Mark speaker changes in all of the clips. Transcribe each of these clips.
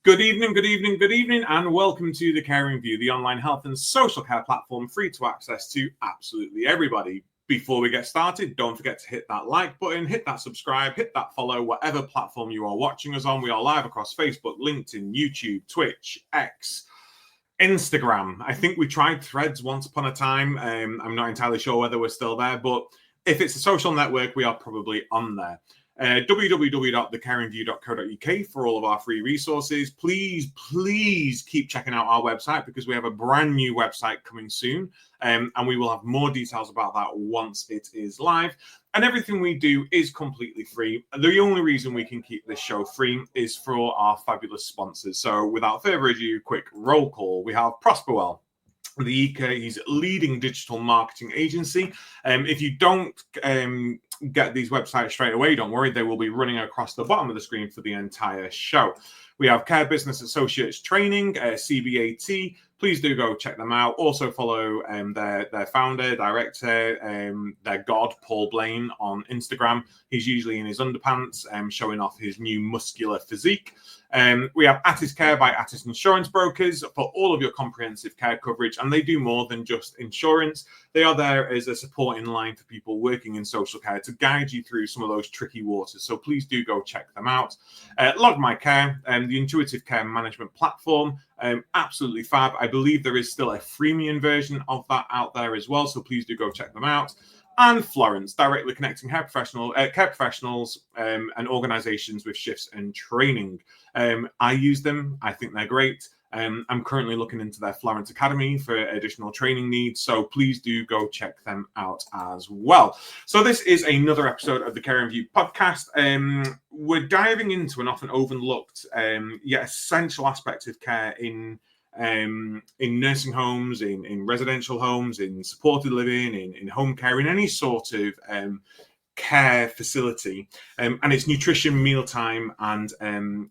Speaker 1: Good evening, and welcome to The Caring View, the online health and social care platform free to access to absolutely everybody. Before we get started, don't forget to hit that like button, hit that subscribe, hit that follow, whatever platform you are watching us on. We are live across Facebook, LinkedIn, YouTube, Twitch, X, Instagram. I think we tried Threads once upon a time. I'm not entirely sure whether we're still there, but if it's a social network, we are probably on there. www.thecaringview.co.uk for all of our free resources. Please keep checking out our website because we have a brand new website coming soon, and we will have more details about that once it is live. And everything we do is completely free. The only reason we can keep this show free is for our fabulous sponsors. So without further ado, quick roll call. We have Prosperwell, the UK's leading digital marketing agency. If you don't get these websites straight away, don't worry, they will be running across the bottom of the screen for the entire show. We have Care Business Associates Training, CBAT. Please do go check them out. Also follow their founder, director, their god, Paul Blaine, on Instagram. He's usually in his underpants, showing off his new muscular physique. We have Attis Care by Attis Insurance Brokers for all of your comprehensive care coverage, and they do more than just insurance. They are there as a supporting line for people working in social care to guide you through some of those tricky waters. So please do go check them out. Log My Care, the intuitive care management platform, absolutely fab. I believe there is still a freemium version of that out there as well, so please do go check them out. And Florence, directly connecting care professionals and organizations with shifts and training. I use them. I think they're great. I'm currently looking into their Florence Academy for additional training needs, so please do go check them out as well. So this is another episode of the Caring View podcast. We're diving into an often overlooked yet essential aspect of care in nursing homes, in residential homes, in supported living, in home care, in any sort of care facility, and it's nutrition, mealtime, and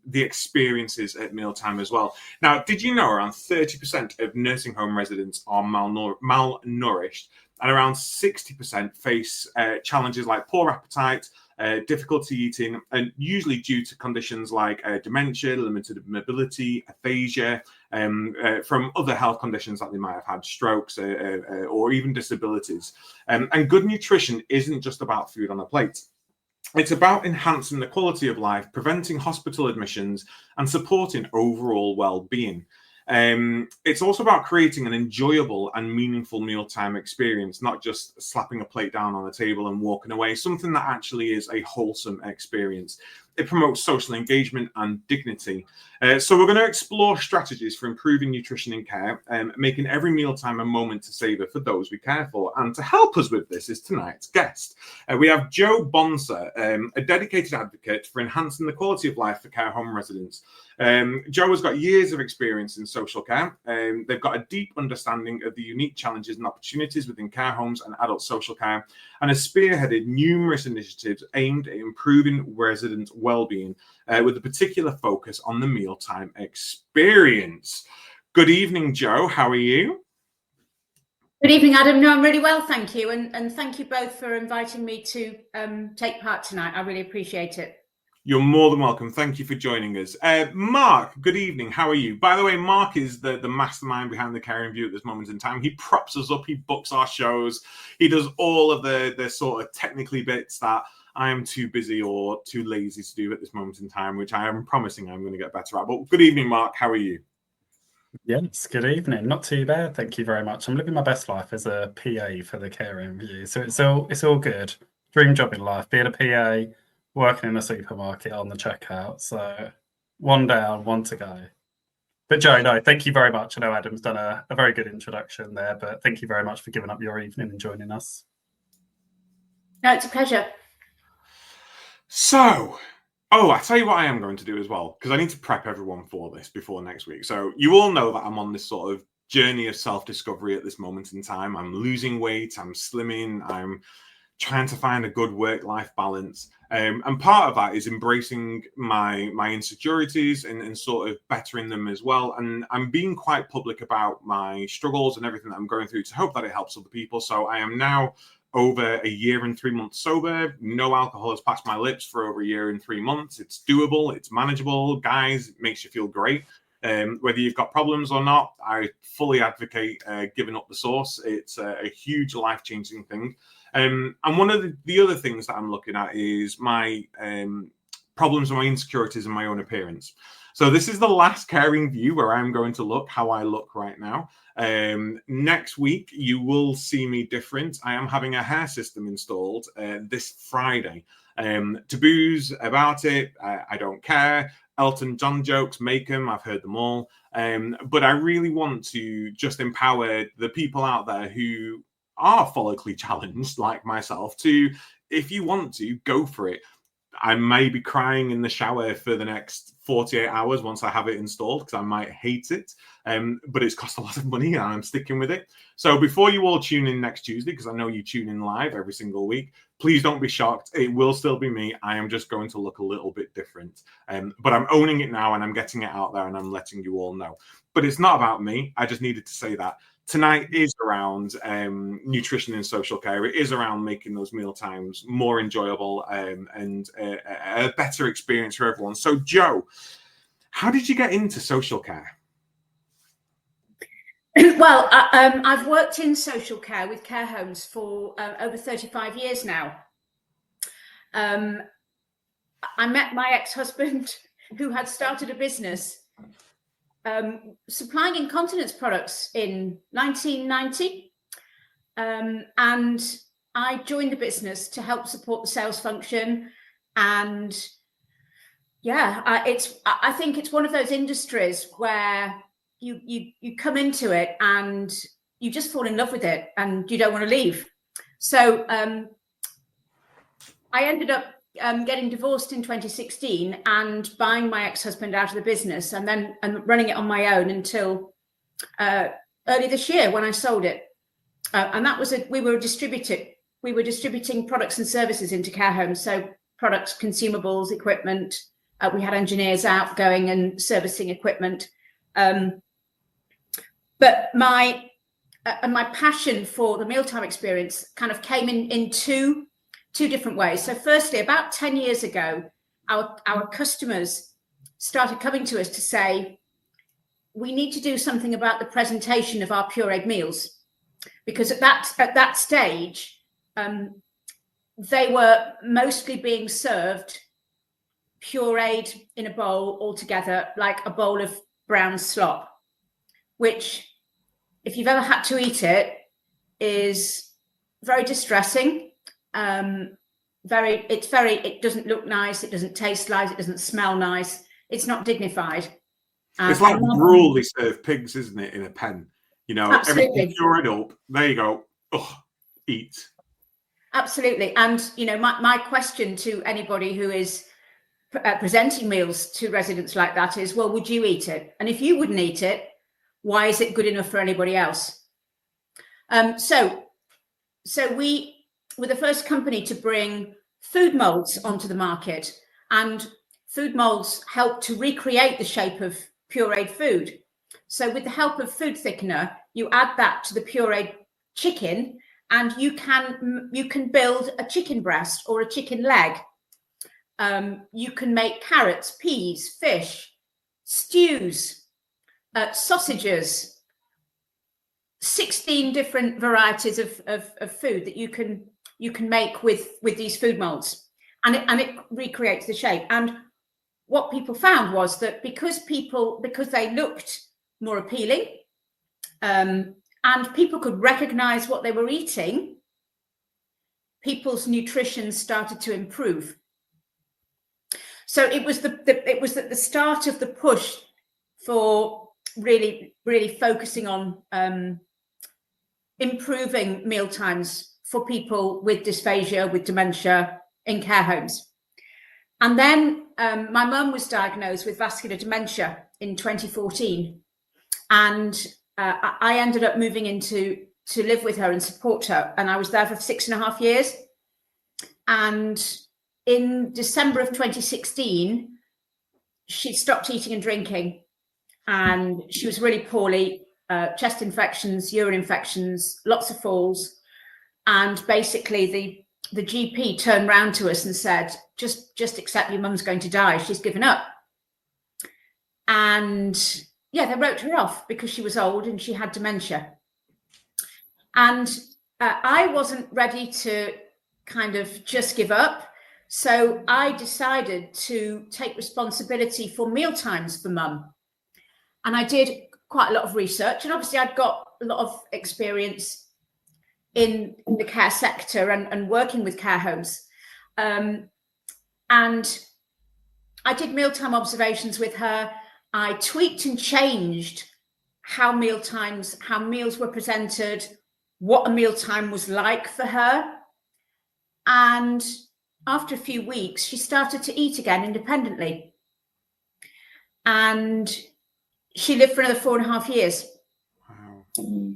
Speaker 1: the experiences at mealtime as well. Now, did you know around 30% of nursing home residents are malnourished, and around 60% face challenges like poor appetite, difficulty eating, and usually due to conditions like dementia, limited mobility, aphasia, from other health conditions that they might have had, strokes, or even disabilities. And good nutrition isn't just about food on a plate. It's about enhancing the quality of life, preventing hospital admissions, and supporting overall well-being. It's also about creating an enjoyable and meaningful mealtime experience, not just slapping a plate down on the table and walking away, something that actually is a wholesome experience. It promotes social engagement and dignity. So we're going to explore strategies for improving nutrition in care, making every mealtime a moment to savor for those we care for. And to help us with this is tonight's guest. We have Joe Bonser, a dedicated advocate for enhancing the quality of life for care home residents. Joe has got years of experience in social care. They've got a deep understanding of the unique challenges and opportunities within care homes and adult social care, and has spearheaded numerous initiatives aimed at improving resident well-being, with a particular focus on the mealtime experience. Good evening, Joe. How are you?
Speaker 2: Good evening, Adam. No, I'm really well, thank you. And thank you both for inviting me to take part tonight. I really appreciate it.
Speaker 1: You're more than welcome. Thank you for joining us. Mark, good evening. How are you? By the way, Mark is the mastermind behind the Caring View at this moment in time. He props us up. He books our shows. He does all of the sort of technically bits that I am too busy or too lazy to do at this moment in time, which I am promising I'm going to get better at. But good evening, Mark. How are you?
Speaker 3: Yes, good evening. Not too bad, thank you very much. I'm living my best life as a PA for the Caring View, so it's all good. Dream job in life, being a PA, working in a supermarket on the checkout. So one down, one to go. But Joe, no, thank you very much. I know Adam's done a very good introduction there, but thank you very much for giving up your evening and joining us.
Speaker 2: No, it's a pleasure.
Speaker 1: So, I tell you what I am going to do as well, because I need to prep everyone for this before next week. So you all know that I'm on this sort of journey of self-discovery at this moment in time. I'm losing weight, I'm slimming, I'm trying to find a good work-life balance. And part of that is embracing my insecurities and sort of bettering them as well. And I'm being quite public about my struggles and everything that I'm going through to hope that it helps other people. So I am now over a year and 3 months sober. No alcohol has passed my lips for over a year and 3 months. It's doable. It's manageable. Guys, it makes you feel great. Whether you've got problems or not, I fully advocate giving up the sauce. It's a huge life-changing thing. And one of the other things that I'm looking at is my problems and my insecurities in my own appearance. So this is the last caring view where I'm going to look how I look right now. Next week, you will see me different. I am having a hair system installed this Friday. Taboos about it, I don't care. Elton John jokes, make them, I've heard them all. But I really want to just empower the people out there who are follically challenged, like myself, to, if you want to, go for it. I may be crying in the shower for the next 48 hours once I have it installed because I might hate it, but it's cost a lot of money and I'm sticking with it. So before you all tune in next Tuesday, because I know you tune in live every single week, please don't be shocked. It will still be me. I am just going to look a little bit different, but I'm owning it now and I'm getting it out there and I'm letting you all know. But it's not about me. I just needed to say that. Tonight is around nutrition and social care. It is around making those meal times more enjoyable and a better experience for everyone. So, Joe, how did you get into social care?
Speaker 2: Well, I've worked in social care with care homes for over 35 years now. I met my ex-husband who had started a business supplying incontinence products in 1990, and I joined the business to help support the sales function. And yeah, I think it's one of those industries where you come into it and you just fall in love with it and you don't want to leave. So I ended up getting divorced in 2016 and buying my ex-husband out of the business and then running it on my own until early this year when I sold it. And that was we were distributing products and services into care homes. So products, consumables, equipment. We had engineers out going and servicing equipment. But my passion for the mealtime experience kind of came in two different ways. So firstly, about 10 years ago, our customers started coming to us to say, we need to do something about the presentation of our pureed meals. Because at that stage, they were mostly being served pureed in a bowl altogether, like a bowl of brown slop, which, if you've ever had to eat it, is very distressing. It doesn't look nice, it doesn't taste nice, it doesn't smell nice, it's not dignified.
Speaker 1: It's like gruel they serve pigs, isn't it, in a pen? You know,
Speaker 2: absolutely.
Speaker 1: Everything cured up, there you go. Oh, eat.
Speaker 2: Absolutely. And you know, my question to anybody who is presenting meals to residents like that is, well, would you eat it? And if you wouldn't eat it, why is it good enough for anybody else? So we were the first company to bring food molds onto the market, and food molds help to recreate the shape of pureed food. So with the help of food thickener, you add that to the pureed chicken, and you can build a chicken breast or a chicken leg. You can make carrots, peas, fish, stews, sausages, 16 different varieties of food that you can make with these food molds, and it recreates the shape. And what people found was that because they looked more appealing, and people could recognize what they were eating, people's nutrition started to improve. So it was at the start of the push for really focusing on improving meal times for people with dysphagia, with dementia in care homes. And then my mum was diagnosed with vascular dementia in 2014, and I ended up moving to live with her and support her, and I was there for 6.5 years. And in December of 2016, she stopped eating and drinking, and she was really poorly, chest infections, urine infections, lots of falls. And basically the GP turned round to us and said, just accept your mum's going to die. She's given up. And yeah, they wrote her off because she was old and she had dementia. And I wasn't ready to kind of just give up. So I decided to take responsibility for Mealtimes for mum. And I did quite a lot of research. And obviously I'd got a lot of experience in the care sector and working with care homes. And I did mealtime observations with her. I tweaked and changed how meals were presented, what a mealtime was like for her. And after a few weeks, she started to eat again independently. And she lived for another 4.5 years.
Speaker 1: Wow.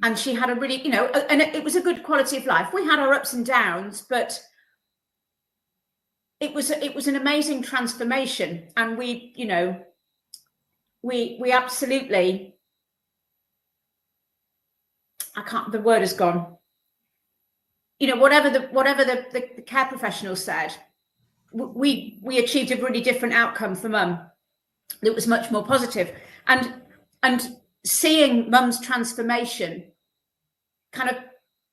Speaker 2: And she had a really, and it was a good quality of life. We had our ups and downs, but it was an amazing transformation. And we absolutely, the word is gone. Whatever the care professional said, we achieved a really different outcome for mum that was much more positive. And seeing mum's transformation kind of,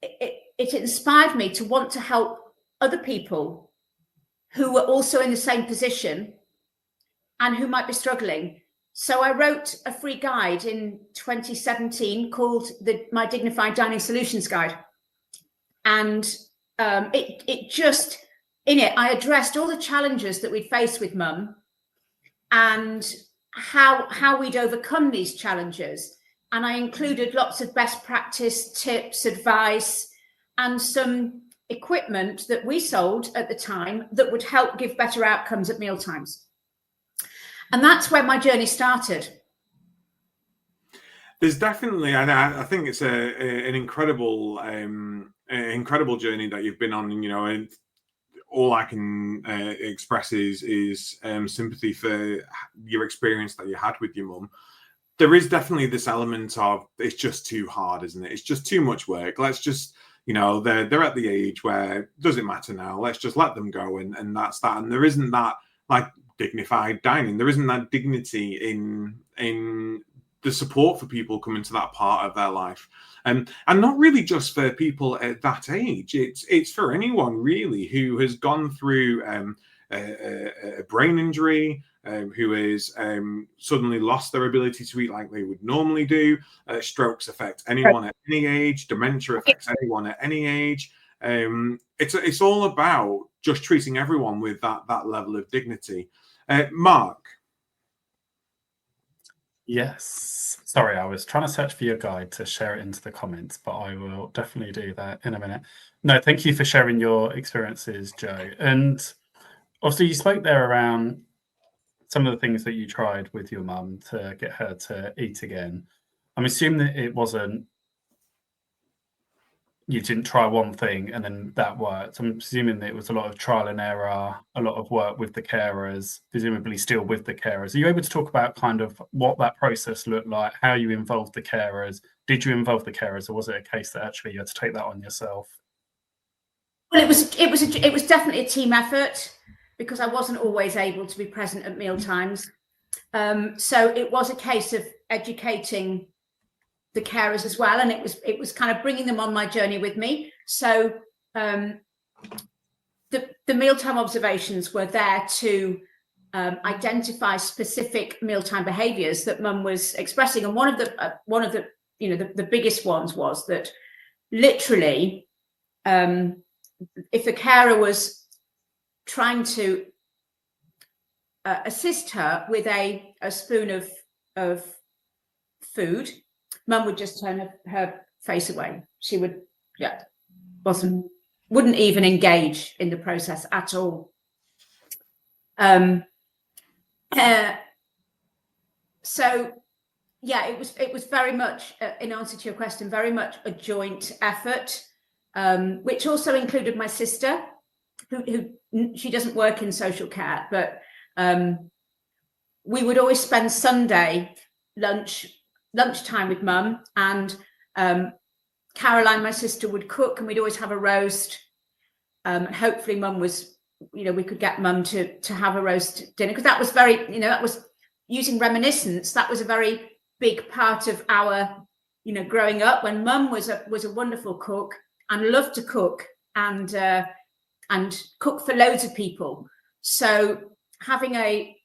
Speaker 2: it inspired me to want to help other people who were also in the same position and who might be struggling. So I wrote a free guide in 2017 called My Dignified Dining Solutions Guide. And it just, in it, I addressed all the challenges that we'd faced with mum and how we'd overcome these challenges. And I included lots of best practice tips, advice, and some equipment that we sold at the time that would help give better outcomes at mealtimes. And that's where my journey started.
Speaker 1: There's definitely, and I think it's an incredible journey that you've been on. And all I can express is sympathy for your experience that you had with your mum. There is definitely this element of it's just too hard, isn't it? It's just too much work. Let's just, they're at the age where does it matter now? Let's just let them go, and that's that. And there isn't that like dignified dining. There isn't that dignity in the support for people coming to that part of their life, and not really just for people at that age. It's for anyone really who has gone through a brain injury, who has suddenly lost their ability to eat like they would normally do. Strokes affect anyone at any age. Dementia affects anyone at any age. It's all about just treating everyone with that level of dignity. Mark.
Speaker 3: Yes. Sorry, I was trying to search for your guide to share it into the comments, but I will definitely do that in a minute. No, thank you for sharing your experiences, Joe. And obviously you spoke there around some of the things that you tried with your mum to get her to eat again. I'm assuming that it wasn't, you didn't try one thing and then that worked. I'm presuming that it was a lot of trial and error, a lot of work with the carers, presumably still with the carers. Are you able to talk about kind of what that process looked like, how you involved the carers? Did you involve the carers, or was it a case that actually you had to take that on yourself?
Speaker 2: Well, it was definitely a team effort because I wasn't always able to be present at mealtimes. So it was a case of educating the carers as well, and it was kind of bringing them on my journey with me. So the mealtime observations were there to identify specific mealtime behaviours that mum was expressing, and one of the the biggest ones was that literally, if the carer was trying to assist her with a spoon of food, mum would just turn her face away. She wouldn't even engage in the process at all. So yeah, it was very much, in answer to your question, very much a joint effort, which also included my sister, who she doesn't work in social care, but we would always spend Sunday lunchtime with mum, and Caroline, my sister, would cook, and we'd always have a roast. Hopefully mum was, we could get mum to have a roast dinner, because that was very, that was, using reminiscence, that was a very big part of our, growing up, when mum was a wonderful cook and loved to cook and cook for loads of people. So having a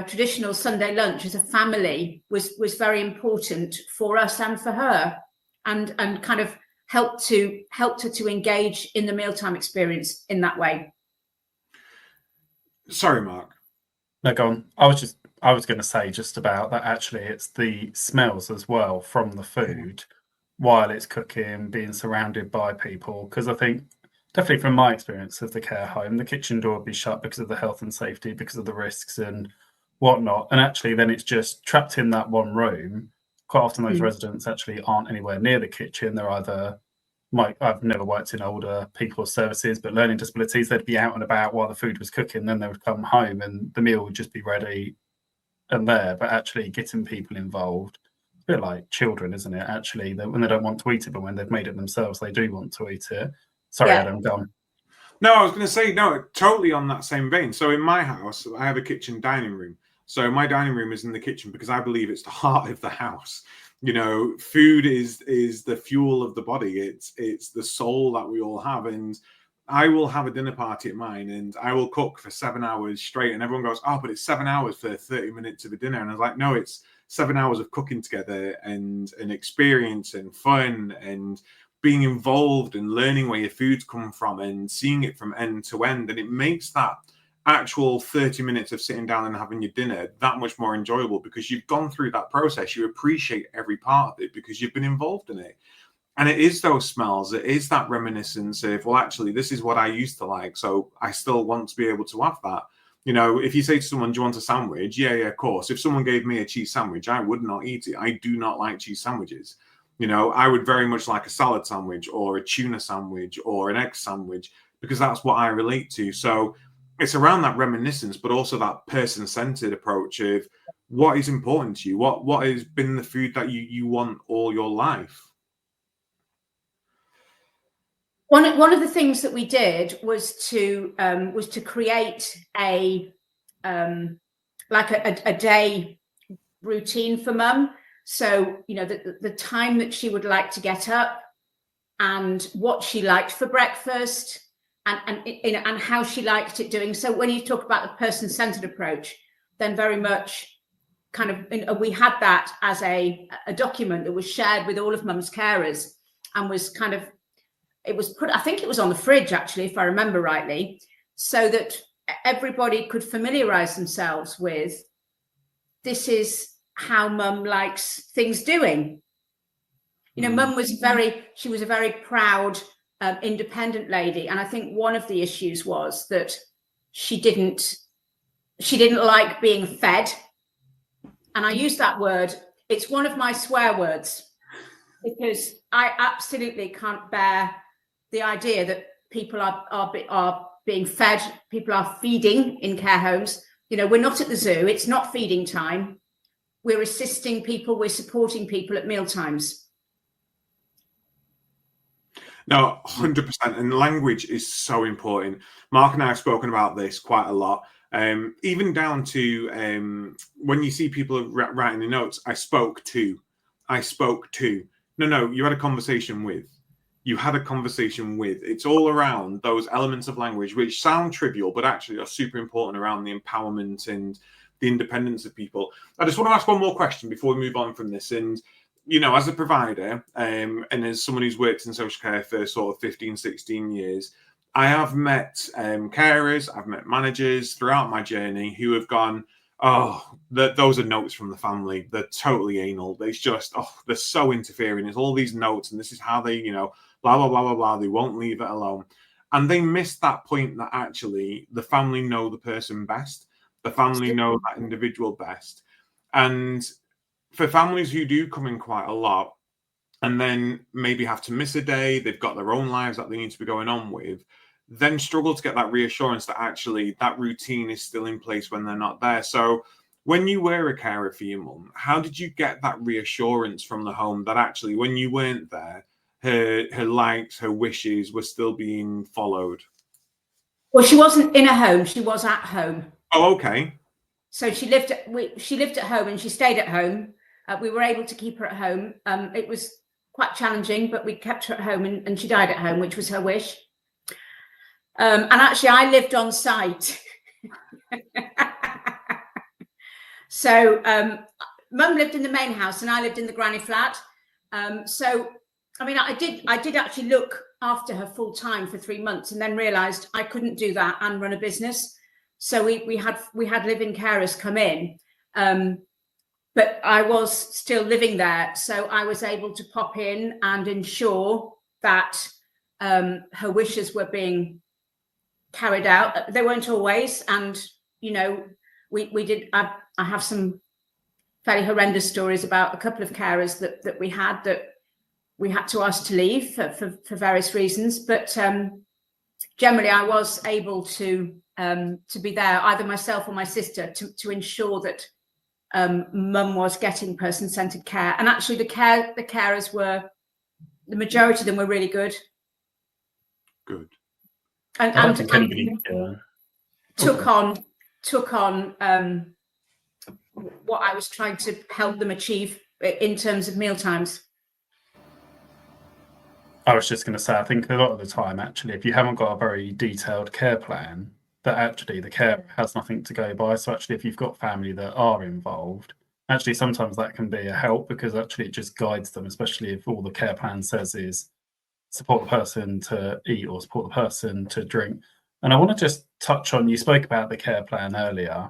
Speaker 2: traditional Sunday lunch as a family was very important for us and for her, and kind of helped her to engage in the mealtime experience in that way.
Speaker 1: Sorry, Mark.
Speaker 3: No, go on. I was going to say just about that. Actually, it's the smells as well from the food while it's cooking, being surrounded by people. Because I think, definitely from my experience of the care home, the kitchen door would be shut because of the health and safety, because of the risks and whatnot. And actually, then it's just trapped in that one room. Quite often, those residents actually aren't anywhere near the kitchen. They're either, I've never worked in older people's services, but learning disabilities, they'd be out and about while the food was cooking. Then they would come home and the meal would just be ready and there. But actually, getting people involved, it's a bit like children, isn't it? Actually, when they don't want to eat it, but when they've made it themselves, they do want to eat it. Sorry,
Speaker 2: Yeah.
Speaker 3: Adam, go on.
Speaker 1: No, I was going to say, no, totally on that same vein. So in my house, I have a kitchen dining room. So my dining room is in the kitchen because I believe it's the heart of the house. Food is the fuel of the body. It's the soul that we all have. And I will have a dinner party at mine and I will cook for 7 hours straight. And everyone goes, oh, but it's 7 hours for 30 minutes of a dinner. And I was like, no, it's 7 hours of cooking together and an experience and fun and being involved and learning where your food's come from and seeing it from end to end. And it makes that actual 30 minutes of sitting down and having your dinner that much more enjoyable, because you've gone through that process. You appreciate every part of it because you've been involved in it. And it is those smells. It is that reminiscence of, well, actually, this is what I used to like, so I still want to be able to have that. If you say to someone, do you want a sandwich? Yeah, of course. If someone gave me a cheese sandwich, I would not eat it. I do not like cheese sandwiches. I would very much like a salad sandwich or a tuna sandwich or an egg sandwich, because that's what I relate to. So it's around that reminiscence, but also that person-centered approach of what is important to you, what has been the food that you want all your life.
Speaker 2: One of the things that we did was to create a day routine for mum. So the time that she would like to get up and what she liked for breakfast and how she liked it doing. So when you talk about the person-centered approach, then very much kind of we had that as a document that was shared with all of mum's carers and was kind of, it was put, I think it was on the fridge actually, if I remember rightly, so that everybody could familiarize themselves with, this is how mum likes things doing. Mum was she was a very proud, independent lady. And I think one of the issues was that she didn't like being fed. And I use that word, it's one of my swear words, because I absolutely can't bear the idea that people are being fed, people are feeding in care homes. We're not at the zoo, it's not feeding time. We're assisting people, we're supporting people at mealtimes.
Speaker 1: No, 100%. And language is so important. Mark and I have spoken about this quite a lot. Even down to when you see people writing the notes, I spoke to. No, you had a conversation with. You had a conversation with. It's all around those elements of language, which sound trivial, but actually are super important around the empowerment and the independence of people. I just want to ask one more question before we move on from this. And as a provider and as someone who's worked in social care for sort of 15, 16 years, I have met carers, I've met managers throughout my journey who have gone, those are notes from the family. They're totally anal. It's just, they're so interfering. It's all these notes and this is how they, blah, blah, blah, blah, blah. They won't leave it alone. And they missed that point that actually the family know the person best. The family know that individual best. And for families who do come in quite a lot and then maybe have to miss a day, they've got their own lives that they need to be going on with, then struggle to get that reassurance that actually that routine is still in place when they're not there. So when you were a carer for your mum, how did you get that reassurance from the home that actually when you weren't there, her likes, her wishes were still being followed?
Speaker 2: Well, she wasn't in a home, she was at home.
Speaker 1: Oh, okay.
Speaker 2: So she lived at home, and she stayed at home. We were able to keep her at home. It was quite challenging, but we kept her at home, and she died at home, which was her wish. And actually, I lived on site. So Mum lived in the main house, and I lived in the granny flat. So, I mean, I did actually look after her full time for 3 months, and then realised I couldn't do that and run a business. So we had live-in carers come in, but I was still living there, so I was able to pop in and ensure that her wishes were being carried out. They weren't always, and you know, we did. I have some fairly horrendous stories about a couple of carers that we had to ask to leave for various reasons, but generally I was able to be there, either myself or my sister, to ensure that Mum was getting person-centered care. And actually the carers were, the majority of them were really good.
Speaker 1: Good.
Speaker 2: And took on what I was trying to help them achieve in terms of mealtimes.
Speaker 3: I was just going to say, I think a lot of the time, actually, if you haven't got a very detailed care plan, that actually the carer has nothing to go by. So actually, if you've got family that are involved, actually sometimes that can be a help, because actually it just guides them, especially if all the care plan says is support the person to eat or support the person to drink. And I want to just touch on, you spoke about the care plan earlier.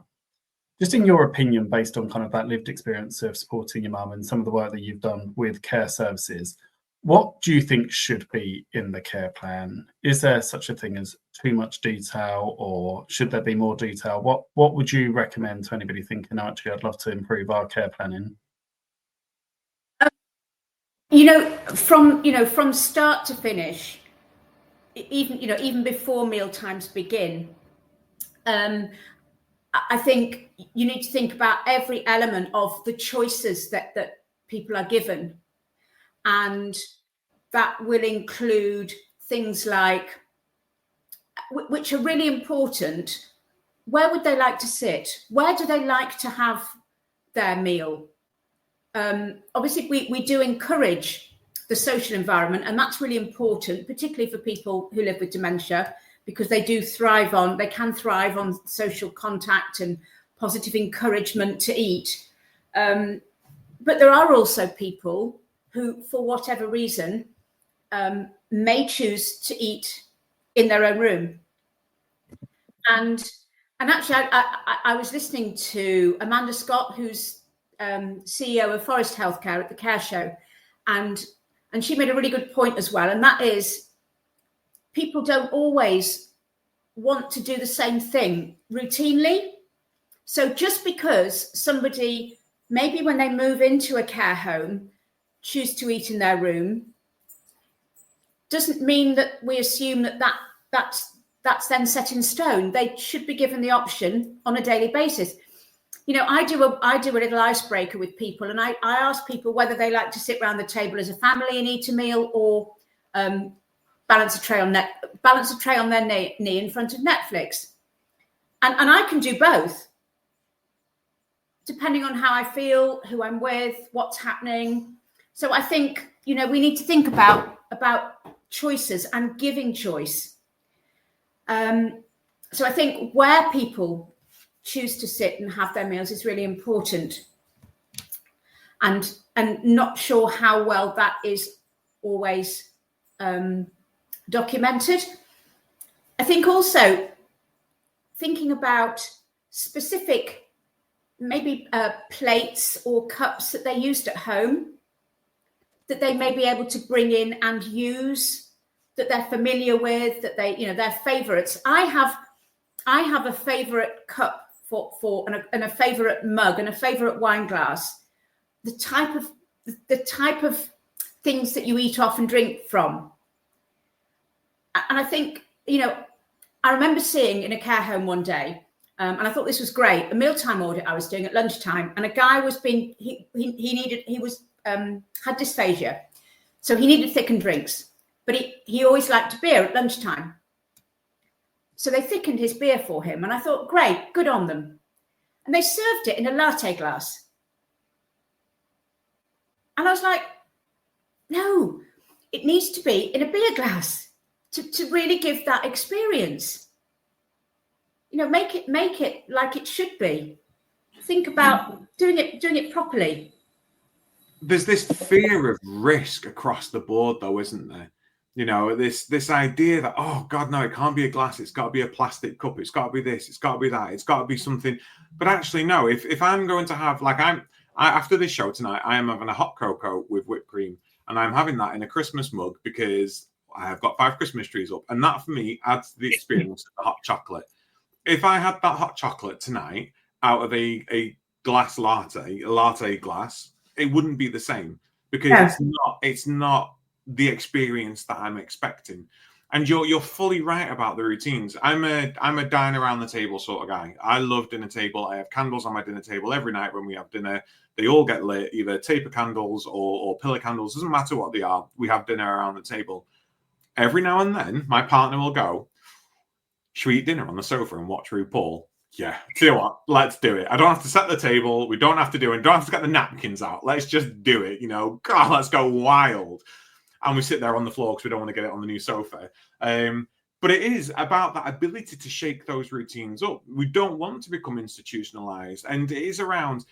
Speaker 3: Just in your opinion, based on kind of that lived experience of supporting your mum and some of the work that you've done with care services, what do you think should be in the care plan? Is there such a thing as too much detail, or should there be more detail? What would you recommend to anybody thinking, oh, actually, I'd love to improve our care planning?
Speaker 2: From start to finish, even before mealtimes begin, I think you need to think about every element of the choices that people are given. And that will include things like, which are really important, where would they like to sit? Where do they like to have their meal? Obviously, we do encourage the social environment, and that's really important, particularly for people who live with dementia, because they can thrive on social contact and positive encouragement to eat. But there are also people who, for whatever reason, may choose to eat in their own room. And actually, I was listening to Amanda Scott, who's CEO of Forest Healthcare at the Care Show, and she made a really good point as well, and that is, people don't always want to do the same thing routinely. So just because somebody, maybe when they move into a care home, choose to eat in their room, doesn't mean that we assume that's then set in stone. They should be given the option on a daily basis. I do a little icebreaker with people, and I ask people whether they like to sit around the table as a family and eat a meal, or balance a tray on their knee in front of Netflix. And I can do both, depending on how I feel, who I'm with, what's happening. So I think, we need to think about choices and giving choice. So I think where people choose to sit and have their meals is really important, and not sure how well that is always documented. I think also thinking about specific maybe plates or cups that they used at home, that they may be able to bring in and use, that they're familiar with, that they, their favorites. I have a favorite cup and a favorite mug and a favorite wine glass, the type of things that you eat off and drink from. And I think, I remember seeing in a care home one day, and I thought this was great, a mealtime audit I was doing at lunchtime, and a guy had dysphagia. So he needed thickened drinks, but he always liked a beer at lunchtime. So they thickened his beer for him, and I thought, great, good on them. And they served it in a latte glass. And I was like, no, it needs to be in a beer glass to really give that experience. You know, make it like it should be. Think about doing it properly.
Speaker 1: There's this fear of risk across the board, though, isn't there? You know, this idea that, oh God, no, it can't be a glass. It's got to be a plastic cup. It's got to be this. It's got to be that. It's got to be something. But actually, no. If I'm going to have, like, after this show tonight, I am having a hot cocoa with whipped cream, and I'm having that in a Christmas mug because I have got 5 Christmas trees up, and that for me adds to the experience of the hot chocolate. If I had that hot chocolate tonight out of a glass latte, a latte glass, it wouldn't be the same because it's not the experience that I'm expecting. And you're fully right about the routines. I'm a dine around the table sort of guy. I love dinner table. I have candles on my dinner table every night when we have dinner. They all get lit, either taper candles or pillar candles. Doesn't matter what they are. We have dinner around the table. Every now and then, my partner will go, should we eat dinner on the sofa and watch RuPaul? Yeah, you know what? Let's do it. I don't have to set the table. We don't have to do it. Don't have to get the napkins out. Let's just do it. You know, God, let's go wild. And we sit there on the floor because we don't want to get it on the new sofa. But it is about that ability to shake those routines up. We don't want to become institutionalized. And it is around,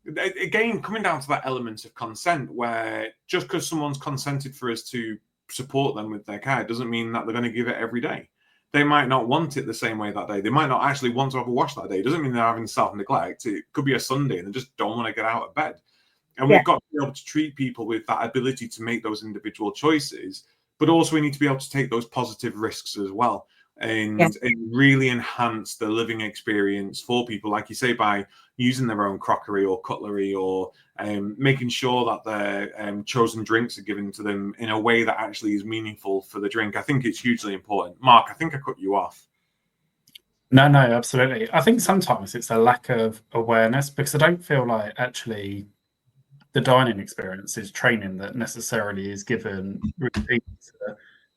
Speaker 1: again, coming down to that element of consent, where just because someone's consented for us to support them with their care doesn't mean that they're going to give it every day. They might not want it the same way that day. They might not actually want to have a wash that day. It doesn't mean they're having self-neglect. It could be a Sunday and they just don't want to get out of bed. And we've got to be able to treat people with that ability to make those individual choices, but also we need to be able to take those positive risks as well and really enhance the living experience for people, like you say, by using their own crockery or cutlery, or making sure that their chosen drinks are given to them in a way that actually is meaningful for the drink. I think it's hugely important. Mark, I think I cut you off.
Speaker 3: No, absolutely. I think sometimes it's a lack of awareness, because I don't feel like actually the dining experience is training that necessarily is given routines.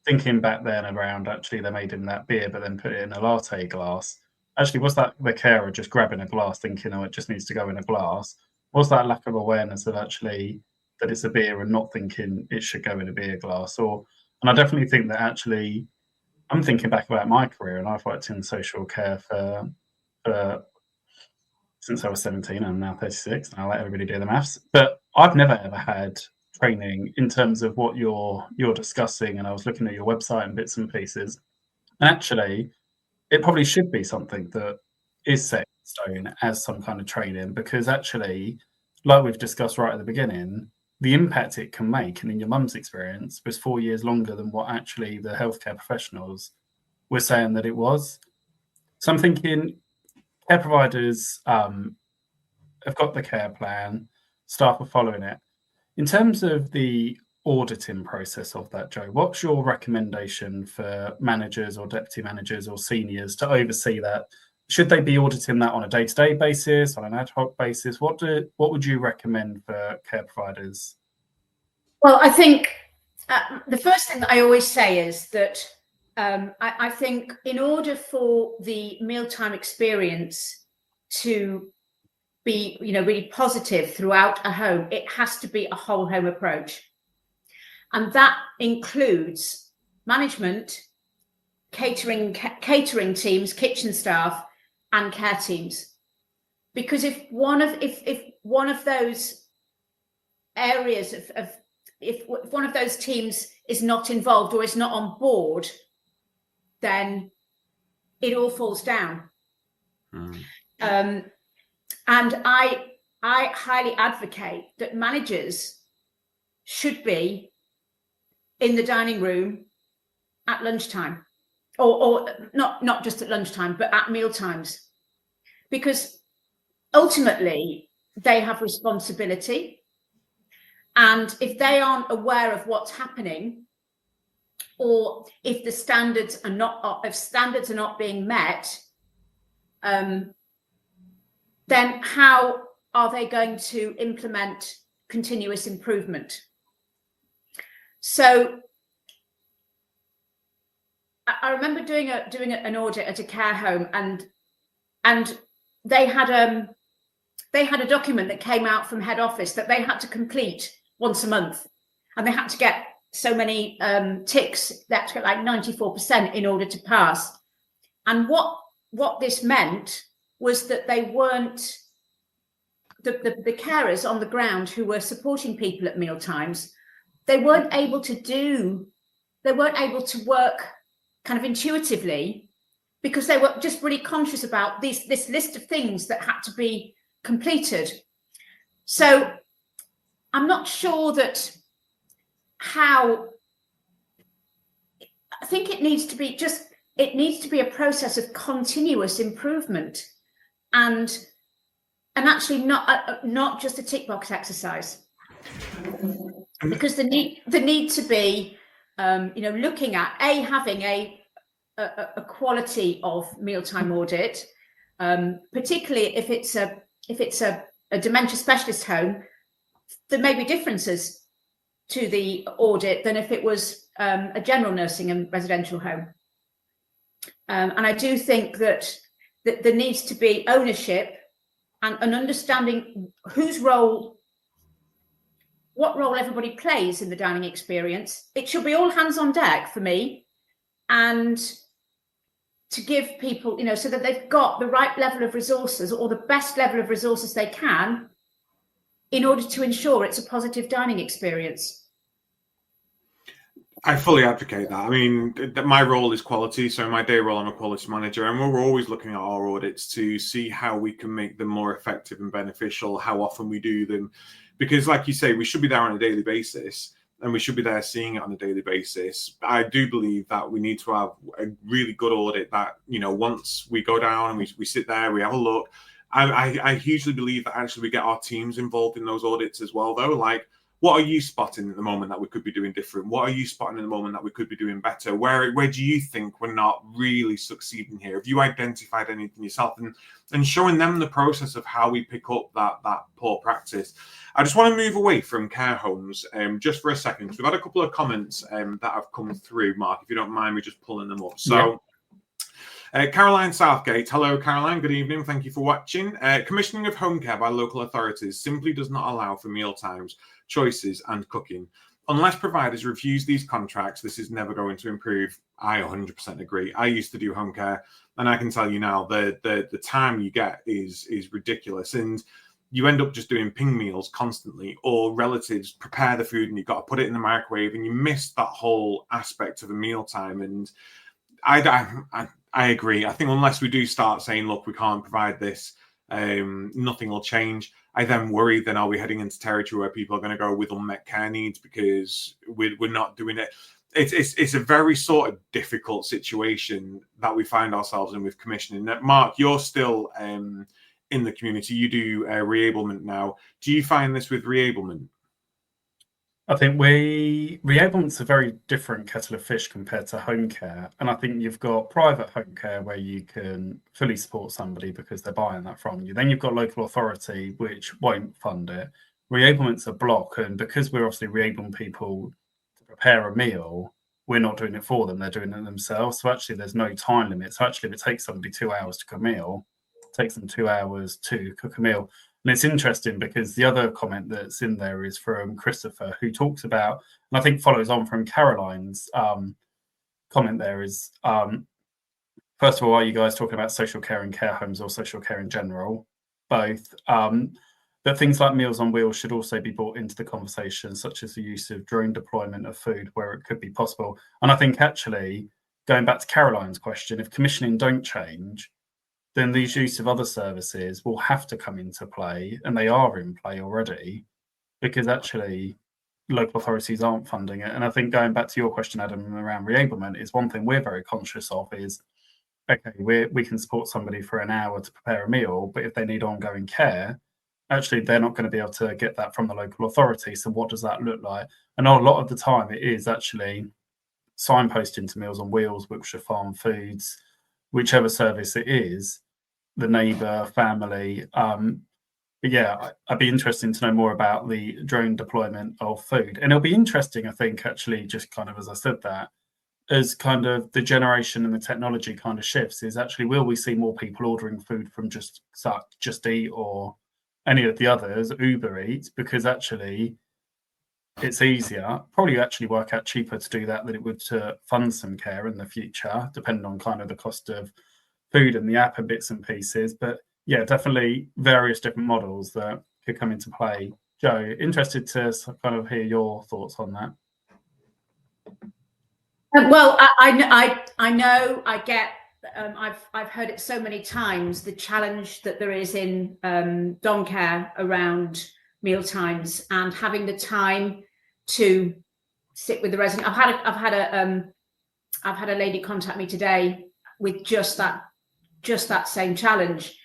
Speaker 3: Thinking back then around, actually they made him that beer but then put it in a latte glass. Actually, was that the carer just grabbing a glass thinking, oh, it just needs to go in a glass? Was that lack of awareness of actually that it's a beer and not thinking it should go in a beer glass? And I definitely think that actually, I'm thinking back about my career, and I've worked in social care for since I was 17. I'm now 36, and I'll let everybody do the maths. But I've never ever had training in terms of what you're discussing, and I was looking at your website and bits and pieces. And actually, it probably should be something that is set in stone as some kind of training, because actually, like we've discussed right at the beginning, the impact it can make, and in your mum's experience, was 4 years longer than what actually the healthcare professionals were saying that it was. So I'm thinking care providers have got the care plan, staff are following it. In terms of the auditing process of that, Joe, what's your recommendation for managers or deputy managers or seniors to oversee that? Should they be auditing that on a day-to-day basis, on an ad hoc basis? What would you recommend for care providers?
Speaker 2: Well, I think the first thing that I always say is that I think in order for the mealtime experience to be, really positive throughout a home, it has to be a whole home approach. And that includes management, catering teams, kitchen staff, and care teams. Because if one of those areas if one of those teams is not involved or is not on board, then it all falls down. And I highly advocate that managers should be in the dining room at lunchtime, or not just at lunchtime, but at meal times, because ultimately they have responsibility. And if they aren't aware of what's happening, or if the standards are not being met, then how are they going to implement continuous improvement? So I remember doing an audit at a care home, and they had a document that came out from head office that they had to complete once a month, and they had to get so many ticks, they had to get like 94% in order to pass. And what this meant was that they weren't, the carers on the ground who were supporting people at mealtimes, they weren't able to work kind of intuitively, because they were just really conscious about this list of things that had to be completed. So I'm not sure that how, I think it needs to be a process of continuous improvement, and actually not just a tick box exercise, because the need to be looking at having a quality of mealtime audit, particularly if it's a dementia specialist home. There may be differences to the audit than if it was a general nursing and residential home. And I do think that there needs to be ownership and an understanding what role everybody plays in the dining experience. It should be all hands on deck for me, and to give people, so that they've got the right level of resources, or the best level of resources they can, in order to ensure it's a positive dining experience.
Speaker 1: I fully advocate that. I mean, my role is quality. So my day role, I'm a quality manager, and we're always looking at our audits to see how we can make them more effective and beneficial, how often we do them. Because like you say, we should be there on a daily basis, and we should be there seeing it on a daily basis. I do believe that we need to have a really good audit that, once we go down and we sit there, we have a look. I hugely believe that actually we get our teams involved in those audits as well, though. Like, what are you spotting at the moment that we could be doing different? What are you spotting at the moment that we could be doing better? Where do you think we're not really succeeding here? Have you identified anything yourself? And showing them the process of how we pick up that poor practice. I just want to move away from care homes just for a second, because we've had a couple of comments that have come through, Mark, if you don't mind me just pulling them up. So. Yeah. Caroline Southgate. Hello, Caroline. Good evening. Thank you for watching. Commissioning of home care by local authorities simply does not allow for mealtimes, choices, and cooking. Unless providers refuse these contracts, this is never going to improve. I 100% agree. I used to do home care, and I can tell you now the time you get is ridiculous, and you end up just doing ping meals constantly, or relatives prepare the food and you've got to put it in the microwave, and you miss that whole aspect of a mealtime. And I agree. I think unless we do start saying, look, we can't provide this, nothing will change. I then worry, then are we heading into territory where people are going to go with unmet care needs because we're not doing it? It's a very sort of difficult situation that we find ourselves in with commissioning. Mark, you're still in the community. You do reablement now. Do you find this with reablement?
Speaker 3: I think reablement's a very different kettle of fish compared to home care. And I think you've got private home care where you can fully support somebody because they're buying that from you. Then you've got local authority, which won't fund it. Reablement's a block. And because we're obviously reabling people to prepare a meal, we're not doing it for them. They're doing it themselves. So actually, there's no time limit. So actually, if it takes somebody 2 hours to cook a meal, it takes them 2 hours to cook a meal. And it's interesting because the other comment that's in there is from Christopher, who talks about, and I think follows on from Caroline's comment there, is, first of all, are you guys talking about social care and care homes or social care in general? Both. But things like Meals on Wheels should also be brought into the conversation, such as the use of drone deployment of food where it could be possible. And I think actually, going back to Caroline's question, if commissioning don't change, then these use of other services will have to come into play, and they are in play already, because actually local authorities aren't funding it. And I think going back to your question, Adam, around reablement, is one thing we're very conscious of is, okay, we can support somebody for an hour to prepare a meal, but if they need ongoing care, actually they're not going to be able to get that from the local authority. So what does that look like? And a lot of the time it is actually signposting to Meals on Wheels, Wiltshire Farm Foods, whichever service it is, the neighbour, family, yeah, I'd be interested to know more about the drone deployment of food. And it'll be interesting, I think, actually, just kind of as I said that, as kind of the generation and the technology kind of shifts, is actually will we see more people ordering food from Just Eat or any of the others, Uber Eats, because actually it's easier, probably actually work out cheaper to do that than it would to fund some care in the future, depending on kind of the cost of food and the app and bits and pieces. But yeah, definitely various different models that could come into play. Joe, interested to kind of hear your thoughts on that.
Speaker 2: Well, I know, I get, I've heard it so many times, the challenge that there is in dom care around mealtimes and having the time to sit with the resident. I've had a lady contact me today with just that same challenge.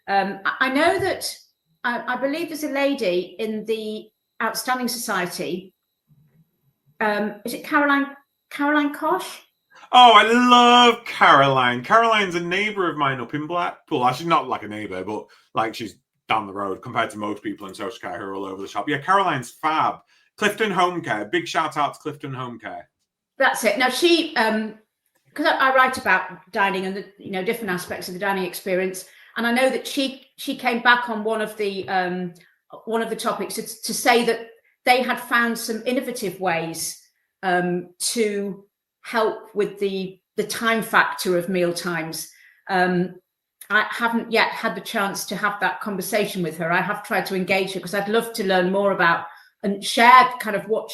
Speaker 2: I know that I believe there's a lady in the Outstanding Society. Is it Caroline Kosh?
Speaker 1: Oh, I love Caroline. Caroline's a neighbour of mine up in Blackpool. Actually, not like a neighbour, but like she's down the road compared to most people in social care who are all over the shop. Yeah, Caroline's fab. Clifton Home Care. Big shout out to Clifton Home Care.
Speaker 2: That's it. Now she, because I write about dining and the different aspects of the dining experience, and I know that she came back on one of the topics to say that they had found some innovative ways to help with the time factor of meal times. I haven't yet had the chance to have that conversation with her. I have tried to engage her because I'd love to learn more about and share kind of what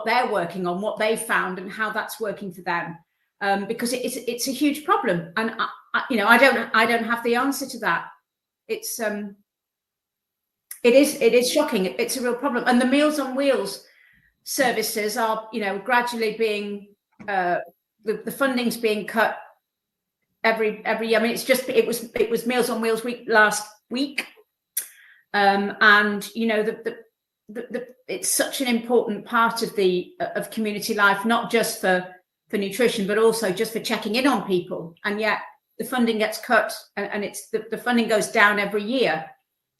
Speaker 2: they're working on, what they found, and how that's working for them. Because it's a huge problem, and I don't have the answer to that. It is shocking. It's a real problem, and the Meals on Wheels services are gradually being the funding's being cut every year. I mean, it was Meals on Wheels week last week, and it's such an important part of community life, not just for nutrition, but also just for checking in on people. And yet the funding gets cut, and it's the funding goes down every year,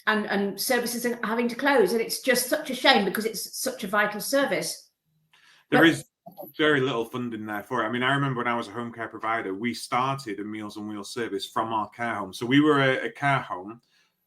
Speaker 2: and services are having to close. And it's just such a shame because it's such a vital service.
Speaker 1: There is very little funding there for it. I mean, I remember when I was a home care provider, we started a Meals on Wheels service from our care home. So we were a care home,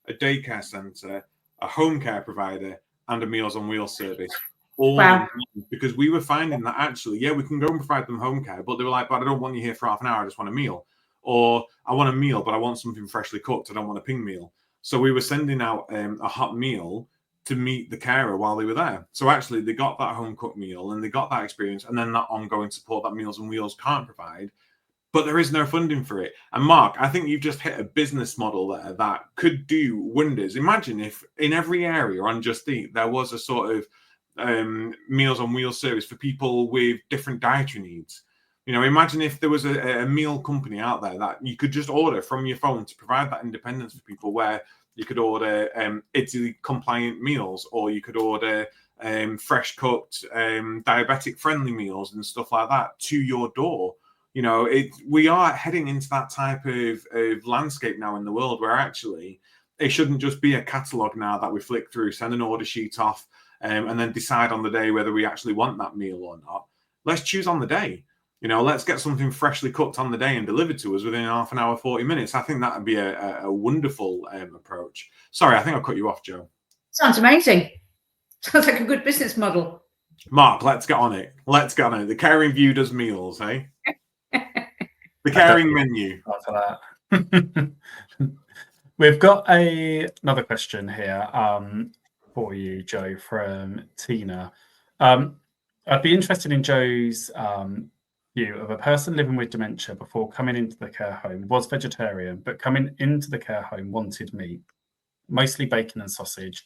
Speaker 1: a daycare centre, a home care provider, and a Meals on Wheels service.
Speaker 2: Wow.
Speaker 1: Because we were finding that actually, yeah, we can go and provide them home care, but they were like, but I don't want you here for half an hour, I just want a meal. Or I want a meal, but I want something freshly cooked, I don't want a ping meal. So we were sending out a hot meal to meet the carer while they were there. So actually they got that home cooked meal and they got that experience, and then that ongoing support that Meals on Wheels can't provide, but there is no funding for it. And Mark, I think you've just hit a business model there that could do wonders. Imagine if in every area on Just Eat, there was a sort of Meals on Wheels service for people with different dietary needs. Imagine if there was a meal company out there that you could just order from your phone to provide that independence for people, where you could order Italy compliant meals, or you could order fresh cooked diabetic friendly meals and stuff like that to your door. We are heading into that type of landscape now in the world, where actually it shouldn't just be a catalogue now that we flick through, send an order sheet off, and then decide on the day whether we actually want that meal or not. Let's choose on the day. Let's get something freshly cooked on the day and delivered to us within half an hour, 40 minutes. I think that would be a wonderful approach. Sorry, I think I cut you off, Joe.
Speaker 2: Sounds amazing. Sounds like a good business model.
Speaker 1: Mark, let's get on it. The Caring View does meals, eh? The Caring Menu.
Speaker 3: For that. We've got another question here for you, Joe, from Tina. I'd be interested in Joe's view of a person living with dementia before coming into the care home, was vegetarian, but coming into the care home wanted meat, mostly bacon and sausage.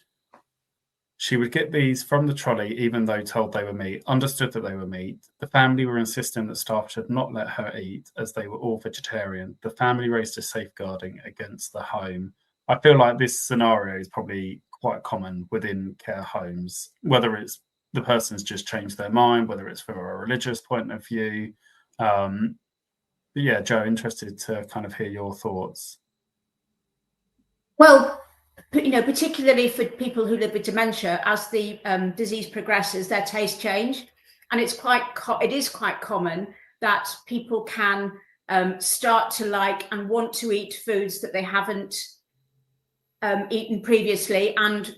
Speaker 3: She would get these from the trolley, even though told they were meat, understood that they were meat. The family were insisting that staff should not let her eat, as they were all vegetarian. The family raised a safeguarding against the home. I feel like this scenario is probably quite common within care homes, whether it's the person's just changed their mind, whether it's from a religious point of view. But yeah, Joe, interested to kind of hear your thoughts.
Speaker 2: Well, particularly for people who live with dementia, as the disease progresses, their tastes change, and it is quite common that people can start to like and want to eat foods that they haven't eaten previously, and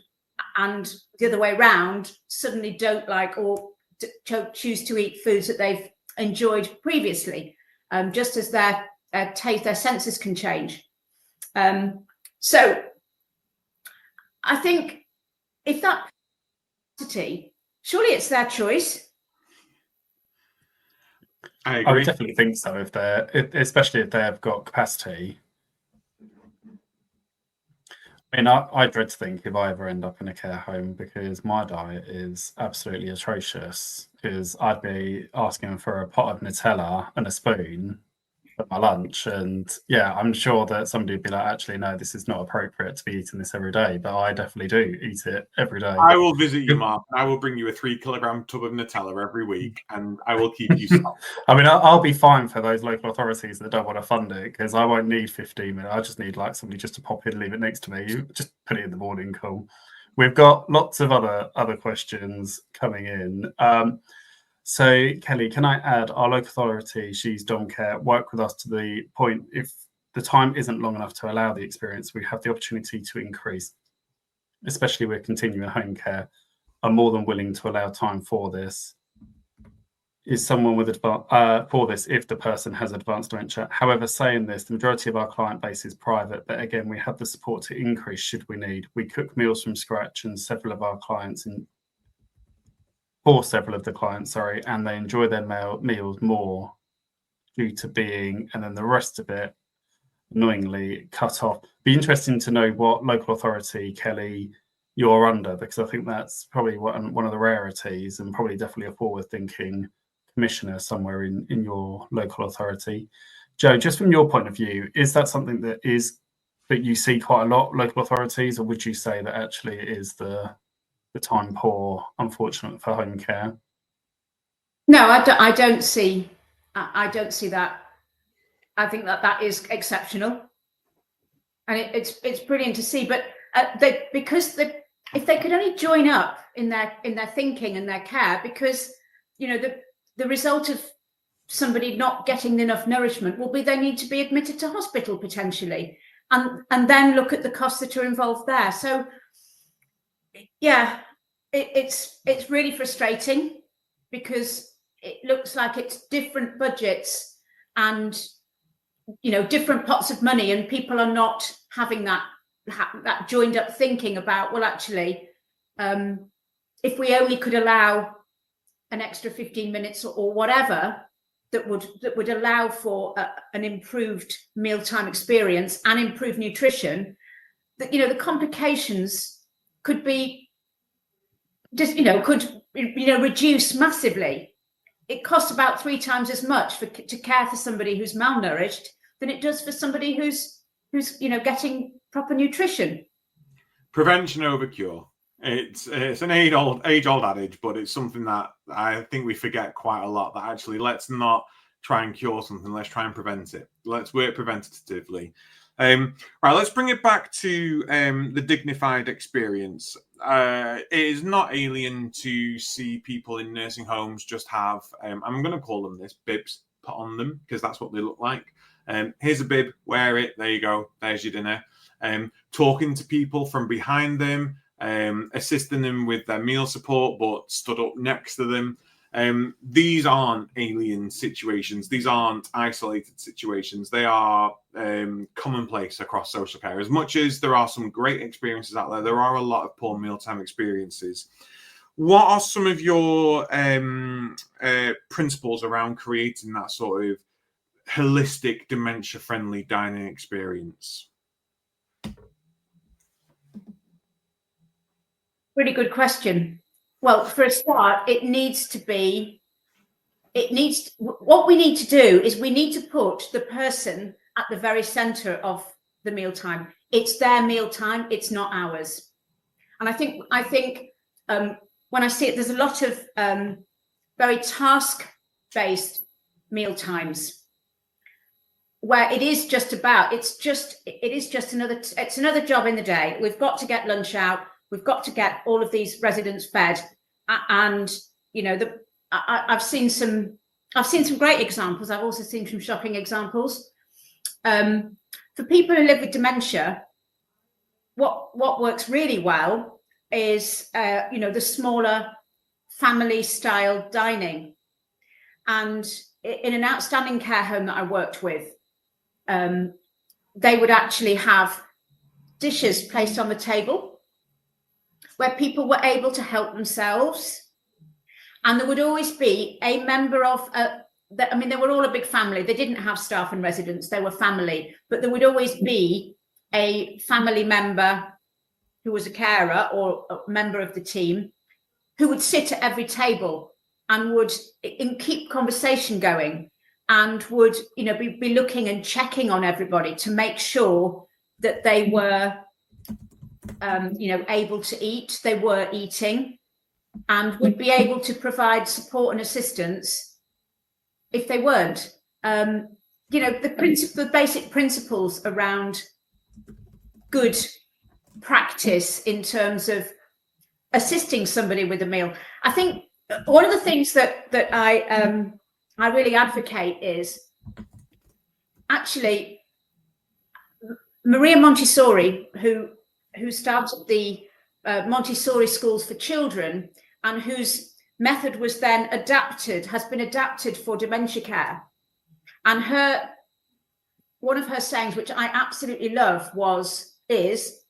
Speaker 2: the other way around, suddenly don't like or choose to eat foods that they've enjoyed previously, just as their taste, their senses can change. So I think if that capacity, surely it's their choice.
Speaker 1: I agree.
Speaker 3: I would definitely think so, especially if they've got capacity. I mean, I dread to think if I ever end up in a care home, because my diet is absolutely atrocious, because I'd be asking for a pot of Nutella and a spoon for my lunch, and yeah, I'm sure that somebody would be like, actually, no, this is not appropriate to be eating this every day, but I definitely do eat it every day.
Speaker 1: I will visit you, Mark. I will bring you a 3-kilogram tub of Nutella every week, and I will keep you stocked.
Speaker 3: I mean, I'll be fine for those local authorities that don't want to fund it, because I won't need 15 minutes. I just need like somebody just to pop in, leave it next to me. You just put it in the morning, cool. We've got lots of other questions coming in. So, Kelly, can I add, our local authority, She's Dom Care, work with us to the point, if the time isn't long enough to allow the experience, we have the opportunity to increase, especially with continuing home care, are more than willing to allow time for this. Is someone with for this if the person has advanced dementia. However, saying this, the majority of our client base is private, but again, we have the support to increase should we need. We cook meals from scratch, and several of the clients, and they enjoy their meals more due to being, and then the rest of it, annoyingly, cut off. Be interesting to know what local authority, Kelly, you're under, because I think that's probably one of the rarities, and probably definitely a forward-thinking commissioner somewhere in your local authority. Joe, just from your point of view, is that something that you see quite a lot, local authorities, or would you say that actually it is the time poor, unfortunate for home care?
Speaker 2: No, I don't see that. I think that is exceptional, and it's brilliant to see. But if they could only join up in their thinking and their care, because the result of somebody not getting enough nourishment will be they need to be admitted to hospital potentially, and then look at the costs that are involved there. So yeah, it's really frustrating, because it looks like it's different budgets and different pots of money, and people are not having that joined up thinking about, well, actually, if we only could allow an extra 15 minutes or whatever that would allow for an improved mealtime experience and improved nutrition, that the complications could be just reduce massively. It costs about 3 times as much to care for somebody who's malnourished than it does for somebody who's getting proper nutrition.
Speaker 1: Prevention over cure. It's an age-old adage, but it's something that I think we forget quite a lot, that actually, let's not try and cure something, let's try and prevent it. Let's work preventatively. Right, let's bring it back to the dignified experience. It is not alien to see people in nursing homes just have, I'm going to call them this, bibs put on them, because that's what they look like. Here's a bib, wear it, there you go, there's your dinner. Talking to people from behind them, assisting them with their meal support, but stood up next to them. These aren't alien situations. These aren't isolated situations. They are commonplace across social care. As much as there are some great experiences out there, there are a lot of poor mealtime experiences. What are some of your principles around creating that sort of holistic, dementia-friendly dining experience?
Speaker 2: Really good question. Well, for a start, what we need to do is we need to put the person at the very center of the mealtime. It's their mealtime, it's not ours. And I think when I see it, there's a lot of very task-based mealtimes. where it is just about, it's another job in the day. We've got to get lunch out. We've got to get all of these residents fed. And, you know, I've seen some great examples. I've also seen some shocking examples. For people who live with dementia, what works really well is, you know, the smaller family style dining. And in an outstanding care home that I worked with, they would actually have dishes placed on the table where people were able to help themselves. And there would always be a member of, I mean, they were all a big family. They didn't have staff and residents, they were family, but there would always be a family member who was a carer or a member of the team who would sit at every table and would keep conversation going, and would, you know, be looking and checking on everybody to make sure that they were, you know, able to eat, they were eating, and would be able to provide support and assistance if they weren't. You know, the basic principles around good practice in terms of assisting somebody with a meal. I think one of the things that I really advocate is actually Maria Montessori, who started the Montessori schools for children, and whose method was then has been adapted for dementia care. And one of her sayings, which I absolutely love, is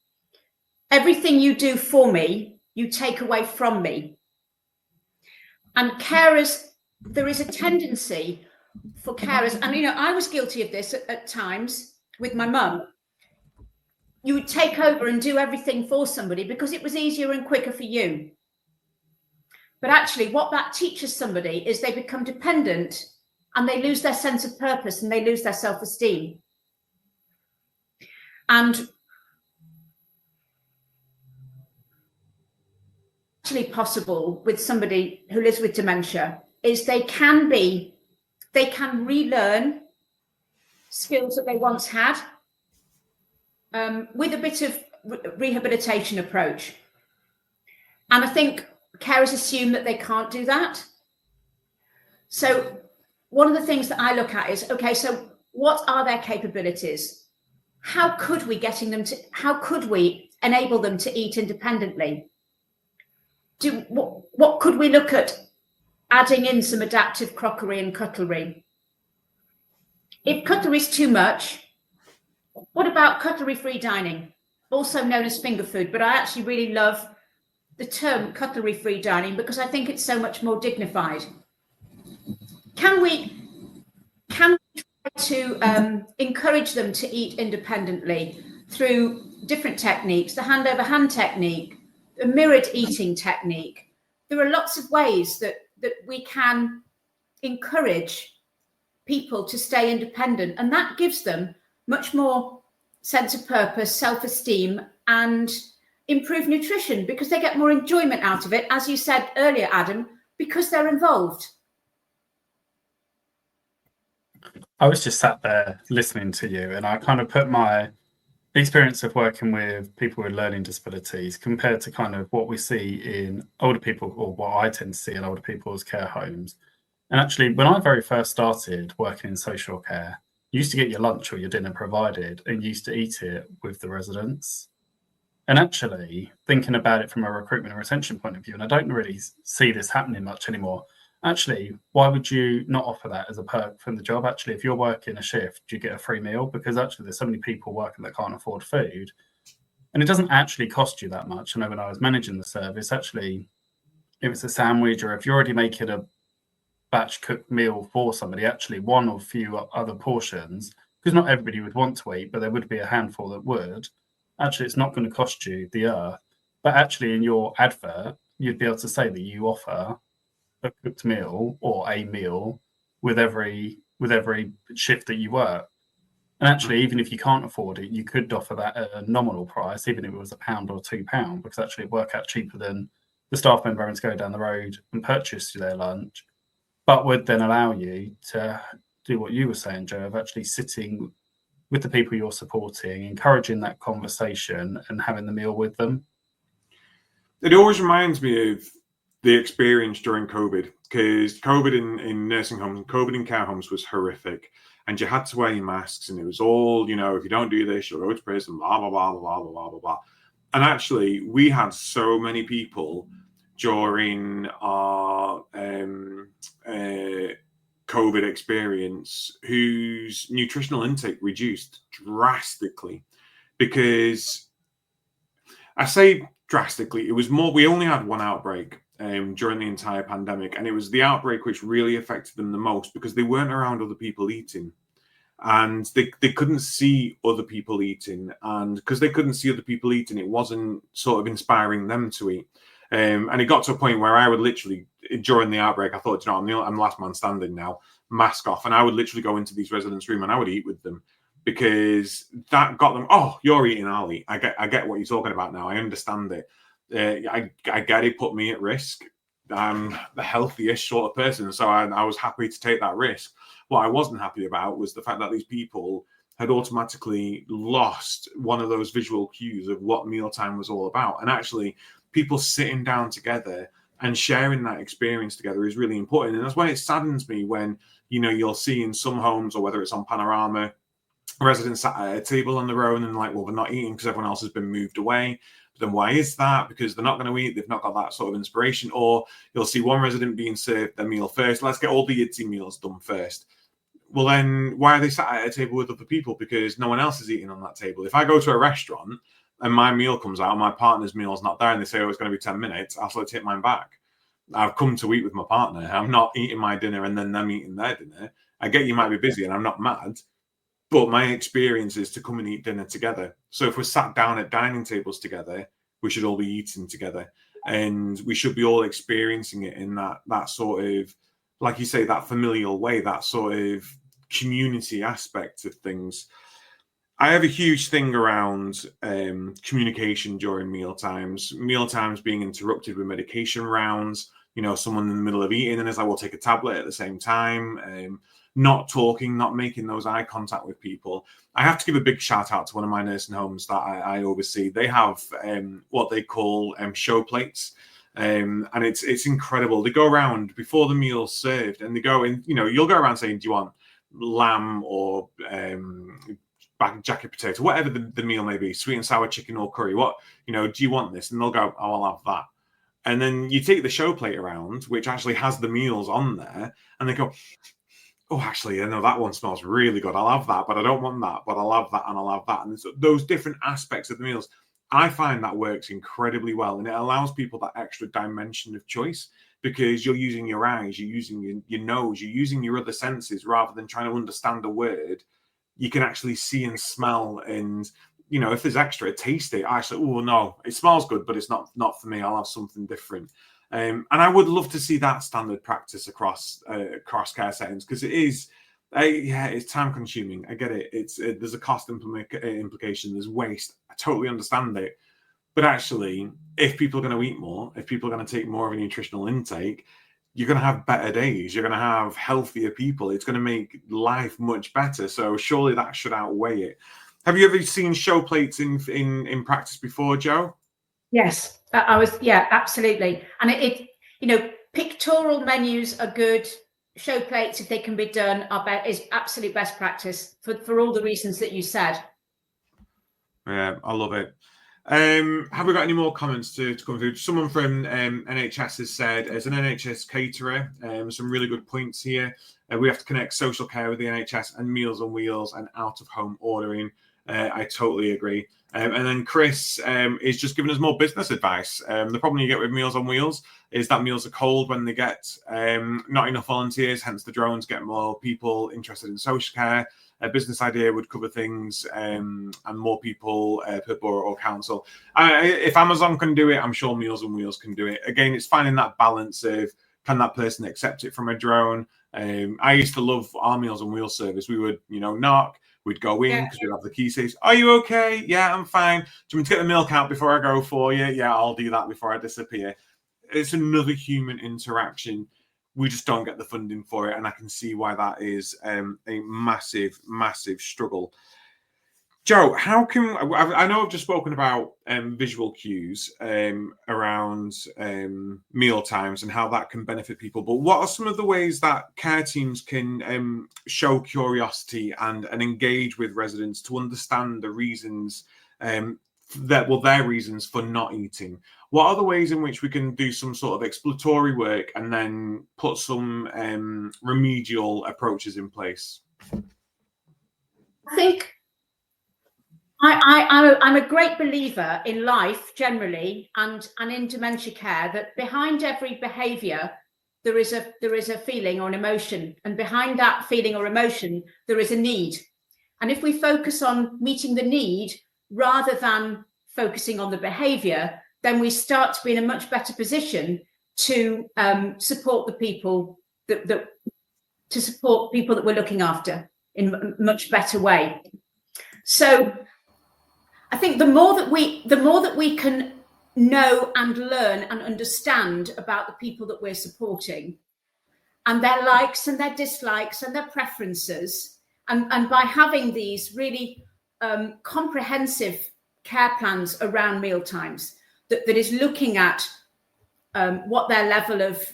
Speaker 2: everything you do for me, you take away from me. And carers, there is a tendency for carers, and, you know, I was guilty of this at times with my mum. You would take over and do everything for somebody because it was easier and quicker for you. But actually what that teaches somebody is they become dependent, and they lose their sense of purpose, and they lose their self-esteem. And actually possible with somebody who lives with dementia is they can relearn skills that they once had, with a bit of rehabilitation approach. And I think carers assume that they can't do that. So one of the things that I look at is, okay, so what are their capabilities? How could we enable them to eat independently? What could we look at adding in some adaptive crockery and cutlery? If cutlery is too much, what about cutlery-free dining, also known as finger food? But I actually really love the term cutlery-free dining because I think it's so much more dignified. Can we try to encourage them to eat independently through different techniques, the hand-over-hand technique, the mirrored eating technique? There are lots of ways that we can encourage people to stay independent, and that gives them much more sense of purpose, self-esteem, and improved nutrition because they get more enjoyment out of it, as you said earlier, Adam, because they're involved.
Speaker 3: I was just sat there listening to you, and I kind of put my experience of working with people with learning disabilities compared to kind of what we see in older people, or what I tend to see in older people's care homes. And actually, when I very first started working in social care, you used to get your lunch or your dinner provided, and you used to eat it with the residents. And actually, thinking about it from a recruitment and retention point of view, and I don't really see this happening much anymore, actually, why would you not offer that as a perk from the job? Actually, if you're working a shift, you get a free meal, because actually there's so many people working that can't afford food. And it doesn't actually cost you that much. I know when I was managing the service, actually, if it's a sandwich, or if you're already making a batch cooked meal for somebody, actually one or few other portions, because not everybody would want to eat, but there would be a handful that would. Actually, it's not going to cost you the earth. But actually, in your advert, you'd be able to say that you offer a cooked meal or a meal with every shift that you work. And actually, even if you can't afford it, you could offer that at a nominal price, even if it was £1 or £2, because actually it work out cheaper than the staff member having to go down the road and purchase their lunch, but would then allow you to do what you were saying, Joe, of actually sitting with the people you're supporting, encouraging that conversation and having the meal with them.
Speaker 1: It always reminds me of the experience during COVID, because COVID in nursing homes and COVID in care homes was horrific. And you had to wear your masks, and it was all, if you don't do this, you'll go to prison, blah, blah, blah, blah, blah, blah, blah, blah. And actually, we had so many people during our COVID experience whose nutritional intake reduced drastically, because I say drastically, it was more, we only had one outbreak during the entire pandemic, and it was the outbreak which really affected them the most, because they weren't around other people eating, and they couldn't see other people eating, and because they couldn't see other people eating, it wasn't sort of inspiring them to eat. And it got to a point where I would literally, during the outbreak, I thought, I'm the last man standing now, mask off, and I would literally go into these residents' room and I would eat with them, because that got them, oh, you're eating, I'll eat. I get what you're talking about now. I understand it. I get it, put me at risk. I'm the healthiest sort of person, so I was happy to take that risk. What I wasn't happy about was the fact that these people had automatically lost one of those visual cues of what mealtime was all about. And actually, people sitting down together and sharing that experience together is really important. And that's why it saddens me when, you'll see in some homes, or whether it's on Panorama, residents sat at a table on their own and like, well, they're not eating because everyone else has been moved away. But then why is that? Because they're not going to eat. They've not got that sort of inspiration. Or you'll see one resident being served their meal first. Let's get all the ITSY meals done first. Well, then why are they sat at a table with other people? Because no one else is eating on that table. If I go to a restaurant and my meal comes out, my partner's meal is not there, and they say, oh, it's going to be 10 minutes, I'll sort of take mine back. I've come to eat with my partner. I'm not eating my dinner and then them eating their dinner. I get you might be busy and I'm not mad, but my experience is to come and eat dinner together. So if we're sat down at dining tables together, we should all be eating together, and we should be all experiencing it in that sort of, like you say, that familial way, that sort of community aspect of things. I have a huge thing around communication during mealtimes being interrupted with medication rounds, someone in the middle of eating and is like, we'll take a tablet at the same time, not talking, not making those eye contact with people. I have to give a big shout out to one of my nursing homes that I oversee. They have what they call show plates. And it's incredible. They go around before the meal's served, and they go in, you'll go around saying, do you want lamb or jacket potato, whatever the meal may be, sweet and sour chicken or curry, what, do you want this? And they'll go, oh, I'll have that. And then you take the show plate around, which actually has the meals on there, and they go, oh, actually, I know that one smells really good. I'll have that, but I don't want that, but I'll have that and I'll have that. And so those different aspects of the meals, I find that works incredibly well, and it allows people that extra dimension of choice, because you're using your eyes, you're using your nose, you're using your other senses rather than trying to understand a word. You can actually see and smell, and if there's extra, taste it. Actually, oh no, it smells good, but it's not for me. I'll have something different. And I would love to see that standard practice across care settings, because it is. It's time consuming. I get it. There's a cost implication. There's waste. I totally understand it. But actually, if people are going to eat more, if people are going to take more of a nutritional intake, you're going to have better days. You're going to have healthier people. It's going to make life much better. So surely that should outweigh it. Have you ever seen show plates in practice before, Joe?
Speaker 2: Yes, absolutely. And it pictorial menus are good. Show plates, if they can be done, is absolute best practice for all the reasons that you said.
Speaker 1: Yeah, I love it. Have we got any more comments to come through? Someone from NHS has said, as an NHS caterer, some really good points here. We have to connect social care with the NHS and Meals on Wheels and out-of-home ordering. I totally agree. And then Chris is just giving us more business advice. The problem you get with Meals on Wheels is that meals are cold when they get not enough volunteers, hence the drones get more people interested in social care. A business idea would cover things and more people per borough or council. If Amazon can do it, I'm sure Meals on Wheels can do it. Again, it's finding that balance of, can that person accept it from a drone? I used to love our Meals on Wheels service. We would, knock. We'd go in because we'd have the key safes. Are you okay? Yeah, I'm fine. Do you want me to get the milk out before I go for you? Yeah, I'll do that before I disappear. It's another human interaction. we just don't get the funding for it, and I can see why that is a massive struggle. Joe, how can I know I've just spoken about visual cues around meal times and how that can benefit people, but what are some of the ways that care teams can show curiosity and engage with residents to understand the reasons their reasons for not eating? What are the ways in which we can do some sort of exploratory work and then put some remedial approaches in place?
Speaker 2: I think I'm a great believer in life generally and in dementia care, that behind every behaviour there is a feeling or an emotion, and behind that feeling or emotion there is a need. And if we focus on meeting the need rather than focusing on the behaviour, then we start to be in a much better position to support the people that we're looking after in a much better way. So I think the more that we can know and learn and understand about the people that we're supporting, and their likes and their dislikes and their preferences, and by having these really comprehensive care plans around mealtimes that is looking at what their level of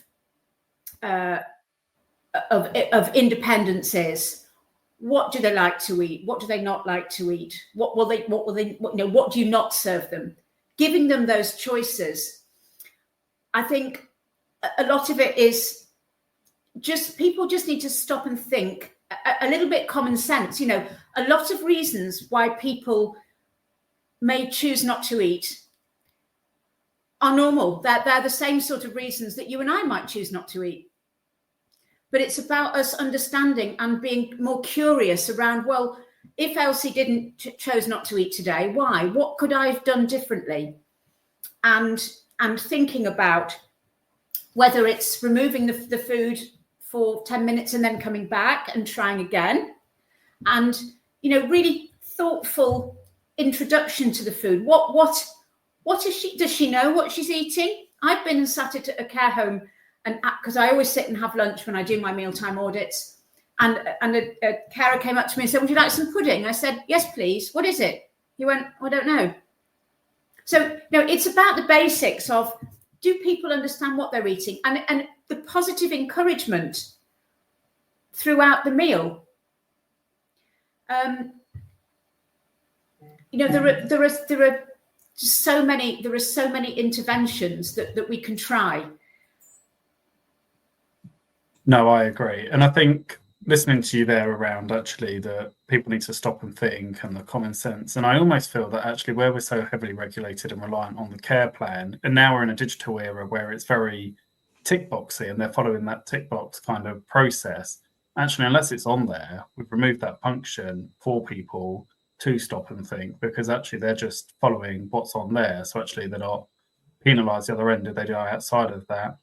Speaker 2: independence is. What do they like to eat? What do they not like to eat? What do you not serve them? Giving them those choices. I think a lot of it is just people just need to stop and think a little bit common sense. You know, a lot of reasons why people may choose not to eat are normal. They're the same sort of reasons that you and I might choose not to eat. But it's about us understanding and being more curious around, well, if Elsie chose not to eat today, why? What could I have done differently? And thinking about whether it's removing the food for 10 minutes and then coming back and trying again. And, you know, really thoughtful introduction to the food. What is she? Does she know what she's eating? I've been and sat at a care home, and because I always sit and have lunch when I do my mealtime audits, and a carer came up to me and said, "Would you like some pudding?" I said, "Yes, please." "What is it?" He went, "I don't know." So, you know, it's about the basics of, do people understand what they're eating, and the positive encouragement throughout the meal. You know, there are so many interventions that we can try.
Speaker 3: No, I agree. And I think listening to you there around actually that people need to stop and think and the common sense. And I almost feel that actually where we're so heavily regulated and reliant on the care plan, and now we're in a digital era where it's very tick boxy and they're following that tick box kind of process. Actually, unless it's on there, we've removed that function for people to stop and think, because actually they're just following what's on there. So actually they're not penalised the other end if they do outside of that.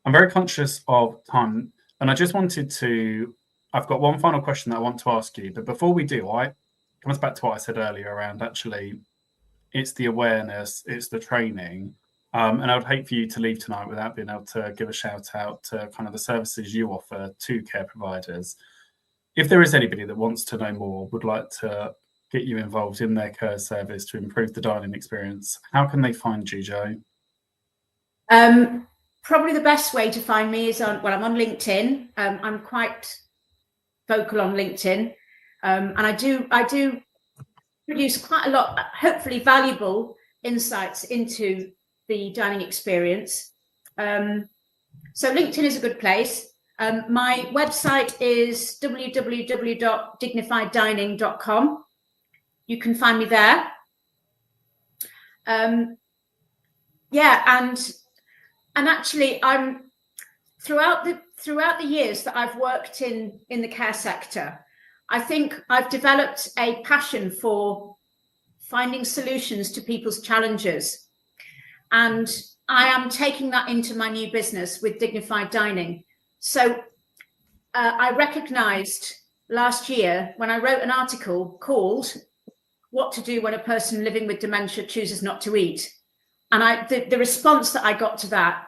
Speaker 3: I'm very conscious of time, and I just wanted to, I've got one final question that I want to ask you, but before we do, it comes back to what I said earlier around actually, it's the awareness, it's the training, and I would hate for you to leave tonight without being able to give a shout out to kind of the services you offer to care providers. If there is anybody that wants to know more, would like to get you involved in their care service to improve the dining experience, how can they find you, Jo?
Speaker 2: Probably the best way to find me is I'm on LinkedIn. I'm quite vocal on LinkedIn, and I do produce quite a lot, hopefully valuable insights into the dining experience. So LinkedIn is a good place. My website is www.dignifieddining.com. You can find me there. And actually, I'm throughout the years that I've worked in the care sector, I think I've developed a passion for finding solutions to people's challenges, and I am taking that into my new business with Dignified Dining. So I recognised last year when I wrote an article called "What to Do When a Person Living with Dementia Chooses Not to Eat." And the response that I got to that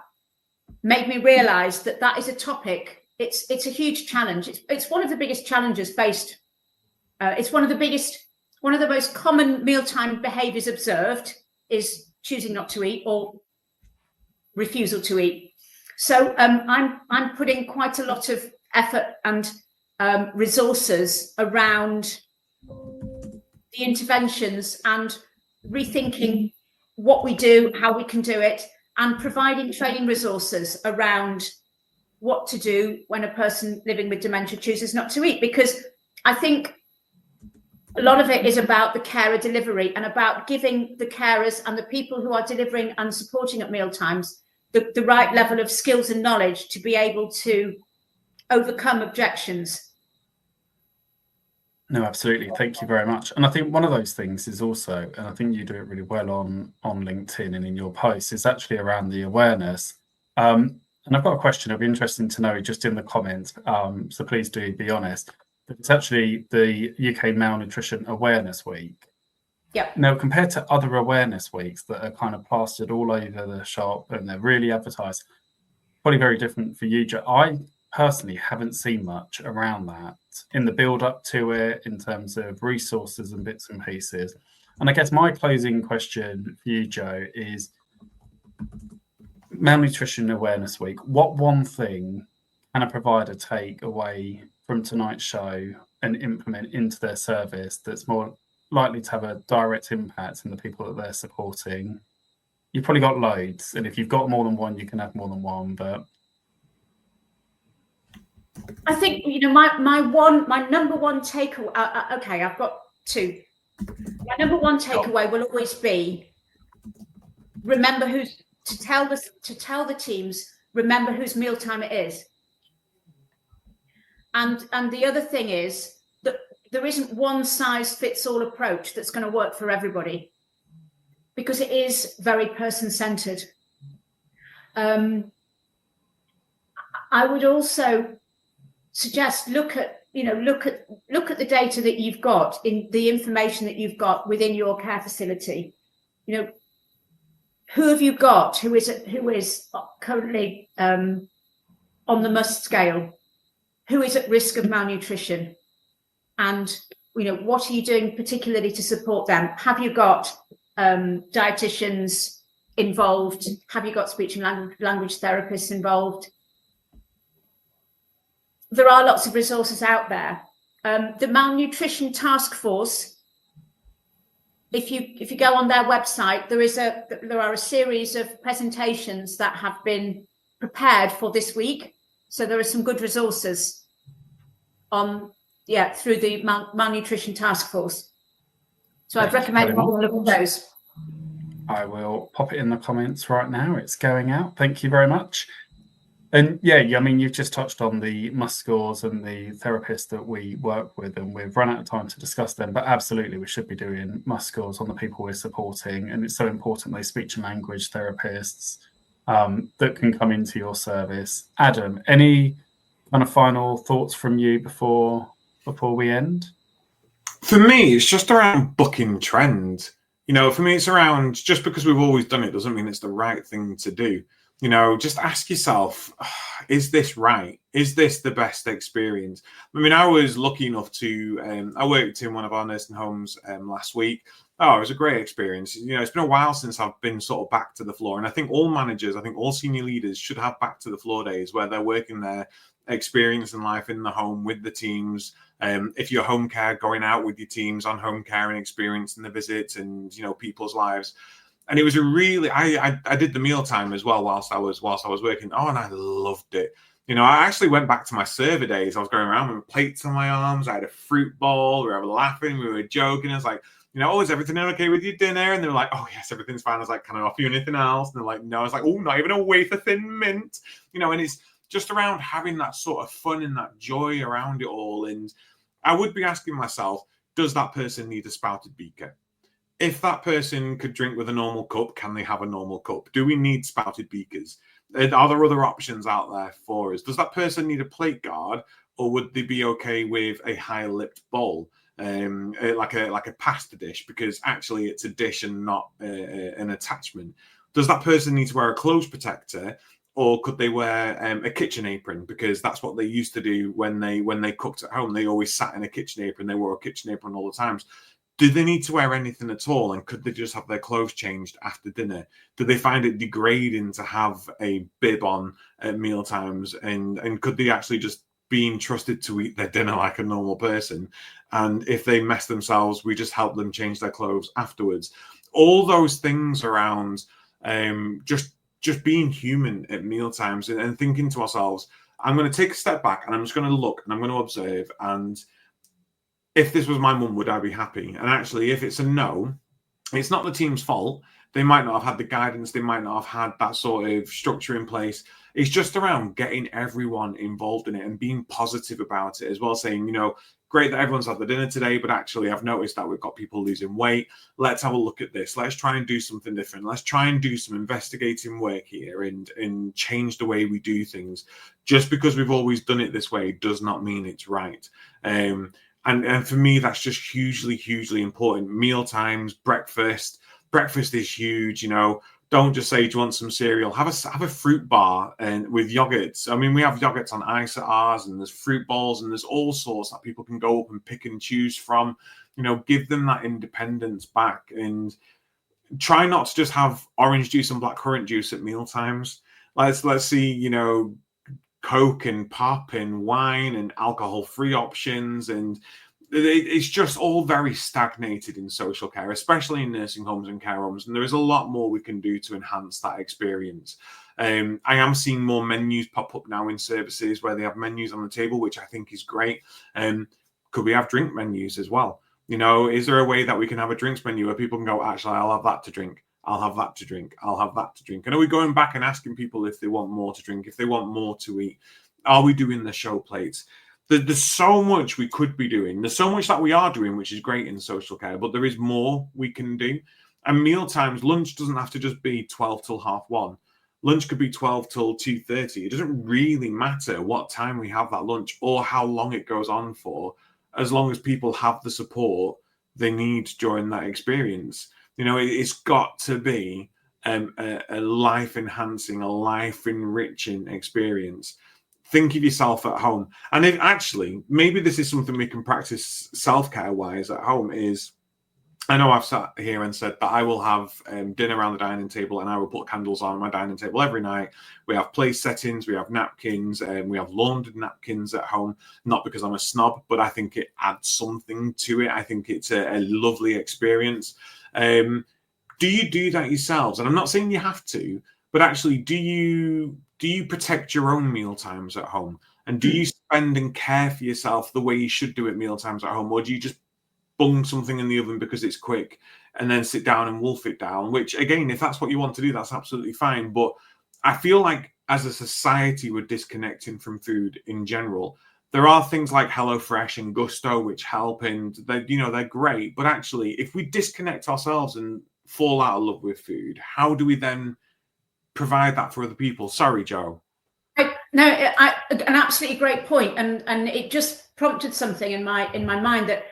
Speaker 2: made me realise that that is a topic. It's a huge challenge. It's one of the biggest challenges faced. It's one of the most common mealtime behaviours observed is choosing not to eat or refusal to eat. So I'm putting quite a lot of effort and resources around the interventions and rethinking what we do, how we can do it, and providing training resources around what to do when a person living with dementia chooses not to eat. Because I think a lot of it is about the carer delivery and about giving the carers and the people who are delivering and supporting at mealtimes the right level of skills and knowledge to be able to overcome objections.
Speaker 3: No, absolutely. Thank you very much. And I think one of those things is also, and I think you do it really well on LinkedIn and in your posts, is actually around the awareness. And I've got a question. It'll be interesting to know just in the comments. So please do be honest. But it's actually the UK Malnutrition Awareness Week.
Speaker 2: Yeah.
Speaker 3: Now, compared to other awareness weeks that are kind of plastered all over the shop and they're really advertised, probably very different for you, Joe. I personally haven't seen much around that in the build up to it in terms of resources and bits and pieces. And I guess my closing question for you, Joe, is Malnutrition Awareness Week. What one thing can a provider take away from tonight's show and implement into their service that's more likely to have a direct impact in the people that they're supporting? You've probably got loads, and if you've got more than one, you can have more than one, but
Speaker 2: I think, you know, my number one takeaway, okay, I've got two. My number one takeaway will always be remember to tell the teams, remember whose mealtime it is. And the other thing is that there isn't one size fits all approach that's going to work for everybody, because it is very person-centered. I would also suggest look at the data that you've got, in the information that you've got within your care facility. You know, who have you got who is currently on the must scale, who is at risk of malnutrition, and you know, what are you doing particularly to support them? Have you got dietitians involved? Have you got speech and language therapists involved? There are lots of resources out there. The Malnutrition Task Force, if you go on their website, there are a series of presentations that have been prepared for this week. So there are some good resources through the Malnutrition Task Force. So I'd recommend having a look at those.
Speaker 3: I will pop it in the comments right now. It's going out. Thank you very much. And yeah, I mean, you've just touched on the must scores and the therapists that we work with, and we've run out of time to discuss them, but absolutely we should be doing must scores on the people we're supporting. And it's so important, those speech and language therapists that can come into your service. Adam, any kind of final thoughts from you before we end?
Speaker 1: For me, it's just around bucking trend. You know, for me, it's around, just because we've always done it doesn't mean it's the right thing to do. You know, just ask yourself, is this right? Is this the best experience? I mean, I was lucky enough to, I worked in one of our nursing homes last week. Oh, it was a great experience. You know, it's been a while since I've been sort of back to the floor. And I think all managers, I think all senior leaders should have back to the floor days where they're working their experience and life in the home with the teams. If you're home care, going out with your teams on home care and experiencing the visits and, you know, people's lives. And it was a really, I did the mealtime as well whilst I was working. Oh, and I loved it. You know, I actually went back to my server days. I was going around with plates on my arms. I had a fruit bowl. We were laughing. We were joking. I was like, you know, oh, is everything okay with your dinner? And they were like, oh, yes, everything's fine. I was like, can I offer you anything else? And they're like, no. I was like, oh, not even a wafer thin mint. You know, and it's just around having that sort of fun and that joy around it all. And I would be asking myself, does that person need a spouted beaker? If that person could drink with a normal cup, can they have a normal cup? Do we need spouted beakers? Are there other options out there for us? Does that person need a plate guard, or would they be okay with a high-lipped bowl, like a pasta dish, because actually it's a dish and not an attachment? Does that person need to wear a clothes protector, or could they wear a kitchen apron, because that's what they used to do when they cooked at home. They always sat in a kitchen apron. They wore a kitchen apron all the times. Do they need to wear anything at all? And could they just have their clothes changed after dinner? Do they find it degrading to have a bib on at mealtimes? And could they actually just be entrusted to eat their dinner like a normal person? And if they mess themselves, we just help them change their clothes afterwards. All those things around just being human at mealtimes and thinking to ourselves, I'm going to take a step back and I'm just going to look and I'm going to observe. And if this was my mum, would I be happy? And actually, if it's a no, it's not the team's fault. They might not have had the guidance. They might not have had that sort of structure in place. It's just around getting everyone involved in it and being positive about it as well, saying, you know, great that everyone's had the dinner today, but actually I've noticed that we've got people losing weight. Let's have a look at this. Let's try and do something different. Let's try and do some investigating work here and change the way we do things. Just because we've always done it this way does not mean it's right. And for me, that's just hugely, hugely important. Meal times, breakfast is huge. You know, don't just say, do you want some cereal? Have a fruit bar and with yogurts. I mean, we have yogurts on ice at ours, and there's fruit balls, and there's all sorts that people can go up and pick and choose from. You know, give them that independence back, and try not to just have orange juice and blackcurrant juice at meal times. Let's see, you know, Coke and pop and wine and alcohol-free options, and it's just all very stagnated in social care, especially in nursing homes and care homes. And there is a lot more we can do to enhance that experience. I am seeing more menus pop up now in services where they have menus on the table, which I think is great. Could we have drink menus as well? You know, is there a way that we can have a drinks menu where people can go, actually, I'll have that to drink. I'll have that to drink. I'll have that to drink. And are we going back and asking people if they want more to drink, if they want more to eat? Are we doing the show plates? There's so much we could be doing. There's so much that we are doing, which is great in social care, but there is more we can do. And meal times, lunch doesn't have to just be 12 till 1:30. Lunch could be 12 till 2:30. It doesn't really matter what time we have that lunch or how long it goes on for, as long as people have the support they need during that experience. You know, it's got to be a life-enhancing, a life-enriching experience. Think of yourself at home. And if actually, maybe this is something we can practice self-care-wise at home is, I know I've sat here and said that I will have dinner around the dining table and I will put candles on my dining table every night. We have place settings, we have napkins, and we have laundered napkins at home. Not because I'm a snob, but I think it adds something to it. I think it's a lovely experience. Do you do that yourselves? And I'm not saying you have to, but actually, do you protect your own meal times at home? And do you spend and care for yourself the way you should do at meal times at home? Or do you just bung something in the oven because it's quick and then sit down and wolf it down? Which, again, if that's what you want to do, that's absolutely fine. But I feel like as a society, we're disconnecting from food in general. There are things like HelloFresh and Gusto which help, and they're great. But actually, if we disconnect ourselves and fall out of love with food, how do we then provide that for other people? Sorry, Joe.
Speaker 2: An absolutely great point, and it just prompted something in my mind that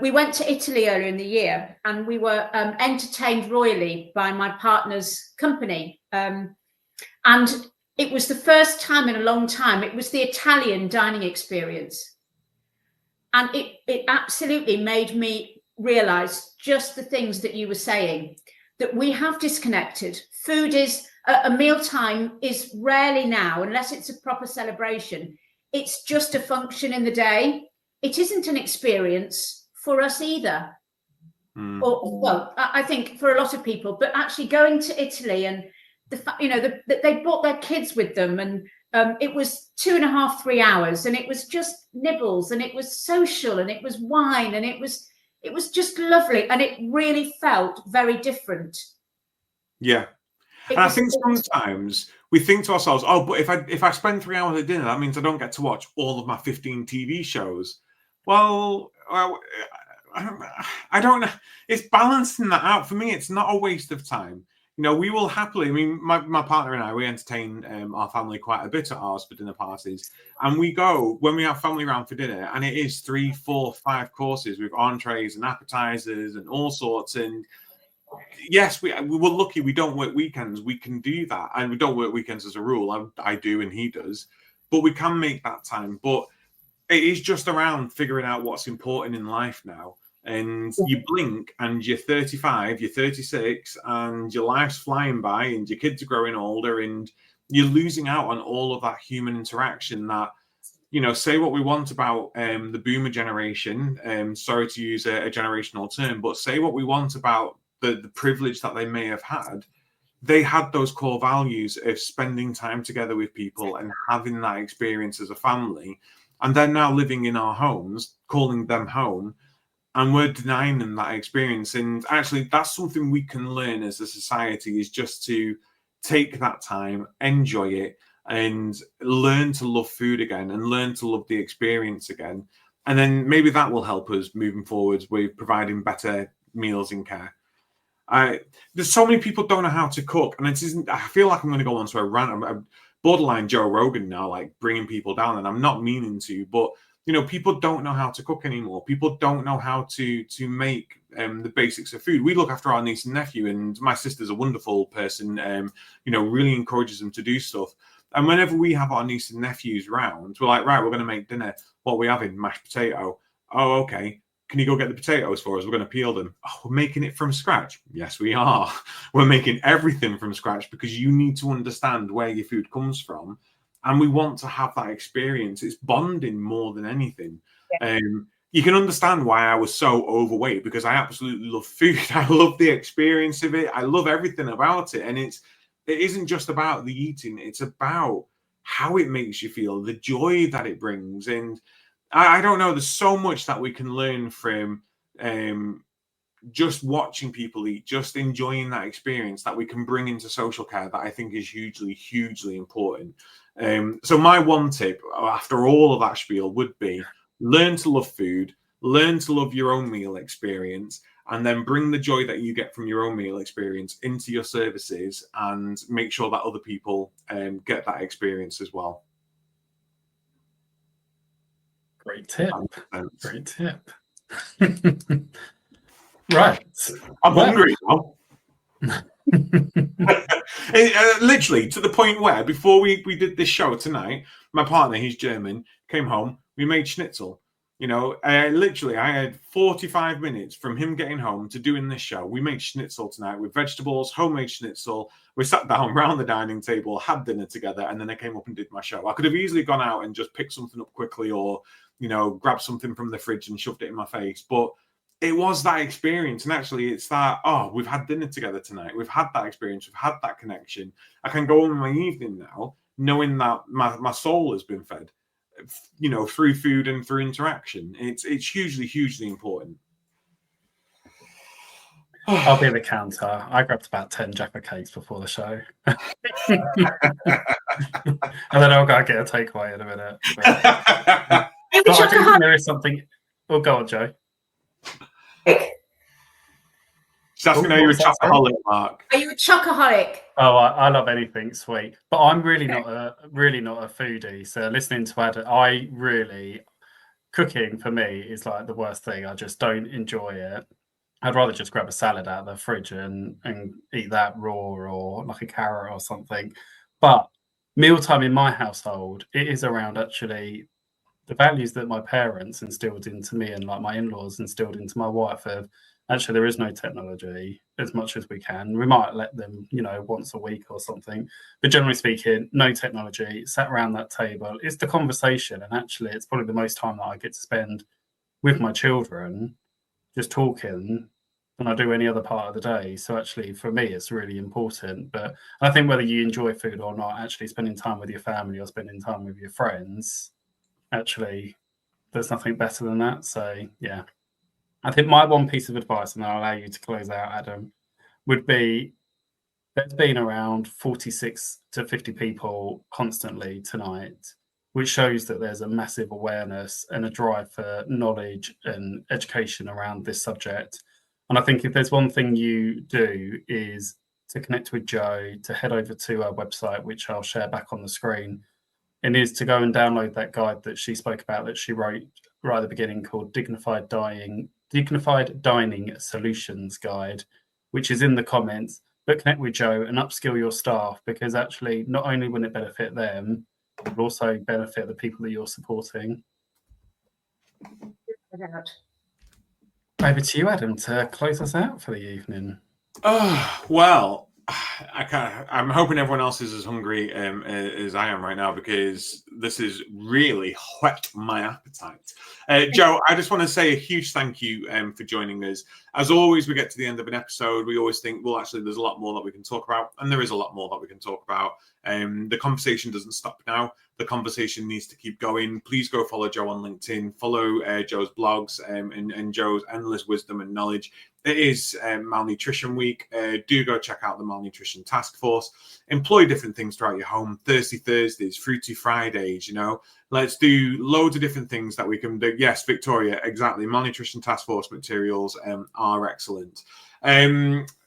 Speaker 2: we went to Italy earlier in the year, and we were entertained royally by my partner's company, and it was the first time in a long time. It was the Italian dining experience, and it absolutely made me realize just the things that you were saying, that we have disconnected. Food is a mealtime is rarely now, unless it's a proper celebration, it's just a function in the day. It isn't an experience for us either. I think for a lot of people, but actually going to Italy and they brought their kids with them, and it was 2.5, 3 hours, and it was just nibbles, and it was social, and it was wine, and it was just lovely, and it really felt very different.
Speaker 1: Yeah. And I think sometimes we think to ourselves, oh, but if I spend 3 hours at dinner, that means I don't get to watch all of my 15 TV shows. Well, I don't know. It's balancing that out. For me, it's not a waste of time. You know, we will happily, I mean, my partner and I, we entertain our family quite a bit at ours for dinner parties. And we go, when we have family round for dinner, and it is 3, 4, 5 courses with entrees and appetizers and all sorts. And yes, we were lucky. We don't work weekends. We can do that, and we don't work weekends as a rule. I do, and he does, but we can make that time. But it is just around figuring out what's important in life now. And you blink and you're 35, you're 36, and your life's flying by, and your kids are growing older, and you're losing out on all of that human interaction that, you know, say what we want about the boomer generation. Sorry to use a generational term, but say what we want about the privilege that they may have had. They had those core values of spending time together with people and having that experience as a family. And they're now living in our homes, calling them home, and we're denying them that experience. And actually, that's something we can learn as a society, is just to take that time, enjoy it, and learn to love food again, and learn to love the experience again. And then maybe that will help us moving forwards with providing better meals in care. There's so many people don't know how to cook, and it isn't. I feel like I'm going to go on to a rant. I'm borderline Joe Rogan now, like bringing people down, and I'm not meaning to, but you know, people don't know how to cook anymore. People don't know how to make the basics of food. We look after our niece and nephew, and my sister's a wonderful person. You know, really encourages them to do stuff. And whenever we have our niece and nephews round, we're like, right, we're going to make dinner. What are we having? Mashed potato. Oh, okay. Can you go get the potatoes for us? We're going to peel them. Oh, we're making it from scratch. Yes, we are. We're making everything from scratch because you need to understand where your food comes from. And we want to have that experience. It's bonding more than anything. Yeah. You can understand why I was so overweight, because I absolutely love food. I love the experience of it. I love everything about it. And it isn't just about the eating. It's about how it makes you feel, the joy that it brings. And I don't know, there's so much that we can learn from just watching people eat, just enjoying that experience, that we can bring into social care, that I think is hugely, hugely important. So my one tip after all of that spiel would be learn to love food, learn to love your own meal experience, and then bring the joy that you get from your own meal experience into your services, and make sure that other people get that experience as well.
Speaker 3: Great tip. Great tip. Right.
Speaker 1: I'm hungry now. Literally to the point where before we did this show tonight, my partner, he's German, came home, we made schnitzel. You know, literally I had 45 minutes from him getting home to doing this show. We made schnitzel tonight with vegetables, homemade schnitzel. We sat down around the dining table, had dinner together, and then I came up and did my show. I could have easily gone out and just picked something up quickly, or, you know, grabbed something from the fridge and shoved it in my face. But it was that experience. And actually it's that, oh, we've had dinner together tonight. We've had that experience. We've had that connection. I can go on my evening now knowing that my soul has been fed, you know, through food and through interaction. It's hugely, hugely important.
Speaker 3: I'll be the counter. I grabbed about 10 Jaffa cakes before the show. And then I'll go get a takeaway in a minute. But I think there is something. Oh, go on, Joe.
Speaker 1: She's asking, are you a chocoholic, Mark?
Speaker 2: Are you a chocoholic?
Speaker 3: Oh, I love anything sweet, but I'm really not a foodie. So listening to Adam, cooking for me is like the worst thing. I just don't enjoy it. I'd rather just grab a salad out of the fridge and eat that raw, or like a carrot or something. But mealtime in my household, it is around actually the values that my parents instilled into me, and like my in-laws instilled into my wife, of actually there is no technology as much as we can. We might let them, you know, once a week or something, but generally speaking, no technology, sat around that table. It's the conversation, and actually it's probably the most time that I get to spend with my children just talking than I do any other part of the day. So actually for me it's really important. But I think whether you enjoy food or not, actually spending time with your family or spending time with your friends, actually there's nothing better than that. So yeah, I think my one piece of advice, and I'll allow you to close out, Adam, would be there's been around 46 to 50 people constantly tonight, which shows that there's a massive awareness and a drive for knowledge and education around this subject. And I think if there's one thing you do is to connect with Joe, to head over to our website, which I'll share back on the screen, and is to go and download that guide that she spoke about, that she wrote right at the beginning, called Dignified Dining Solutions Guide. which is in the comments, but connect with Joe and upskill your staff, because actually not only will it benefit them, it will also benefit the people that you're supporting. Over to you, Adam, to close us out for the evening.
Speaker 1: Oh, well, I'm hoping everyone else is as hungry as I am right now, because this has really whet my appetite. Joe, I just want to say a huge thank you for joining us. As always, we get to the end of an episode, we always think, well, actually, there's a lot more that we can talk about, and there is a lot more that we can talk about. The conversation doesn't stop now. The conversation needs to keep going. Please go follow Joe on LinkedIn, follow Joe's blogs and Joe's endless wisdom and knowledge. It is Malnutrition Week. Do go check out the Malnutrition Task Force. Employ different things throughout your home. Thirsty Thursdays, Fruity Fridays, Let's do loads of different things that we can do. Yes, Victoria, exactly. Malnutrition Task Force materials are excellent.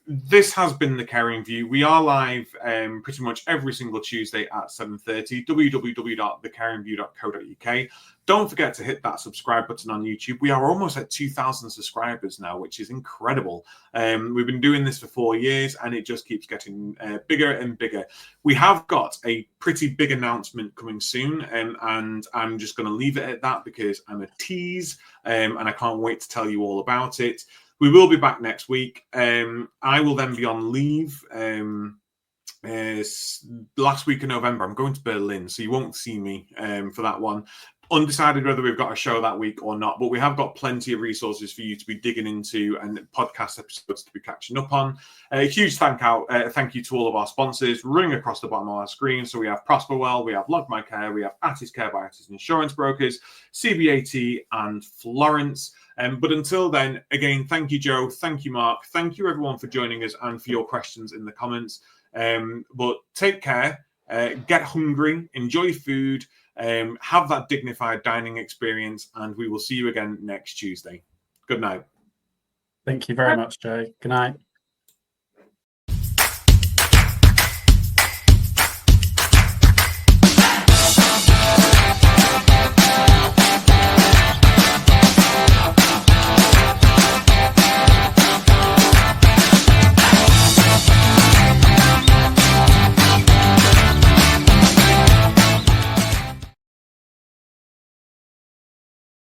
Speaker 1: This has been The Caring View. We are live pretty much every single Tuesday at 7:30, www.thecaringview.co.uk. Don't forget to hit that subscribe button on YouTube. We are almost at 2,000 subscribers now, which is incredible. We've been doing this for 4 years, and it just keeps getting bigger and bigger. We have got a pretty big announcement coming soon, and I'm just going to leave it at that because I'm a tease, and I can't wait to tell you all about it. We will be back next week. I will then be on leave last week of November. I'm going to Berlin, so you won't see me for that one. Undecided whether we've got a show that week or not, but we have got plenty of resources for you to be digging into and podcast episodes to be catching up on. A huge thank you to all of our sponsors running across the bottom of our screen. So we have Prosperwell, we have Log My Care, we have Attis Care by Attis Insurance Brokers, CBAT, and Florence. But until then, again, thank you, Joe. Thank you, Mark. Thank you, everyone, for joining us and for your questions in the comments. But take care, get hungry, enjoy food, have that dignified dining experience, and we will see you again next Tuesday. Good night.
Speaker 3: Thank you very much, Joe. Good night.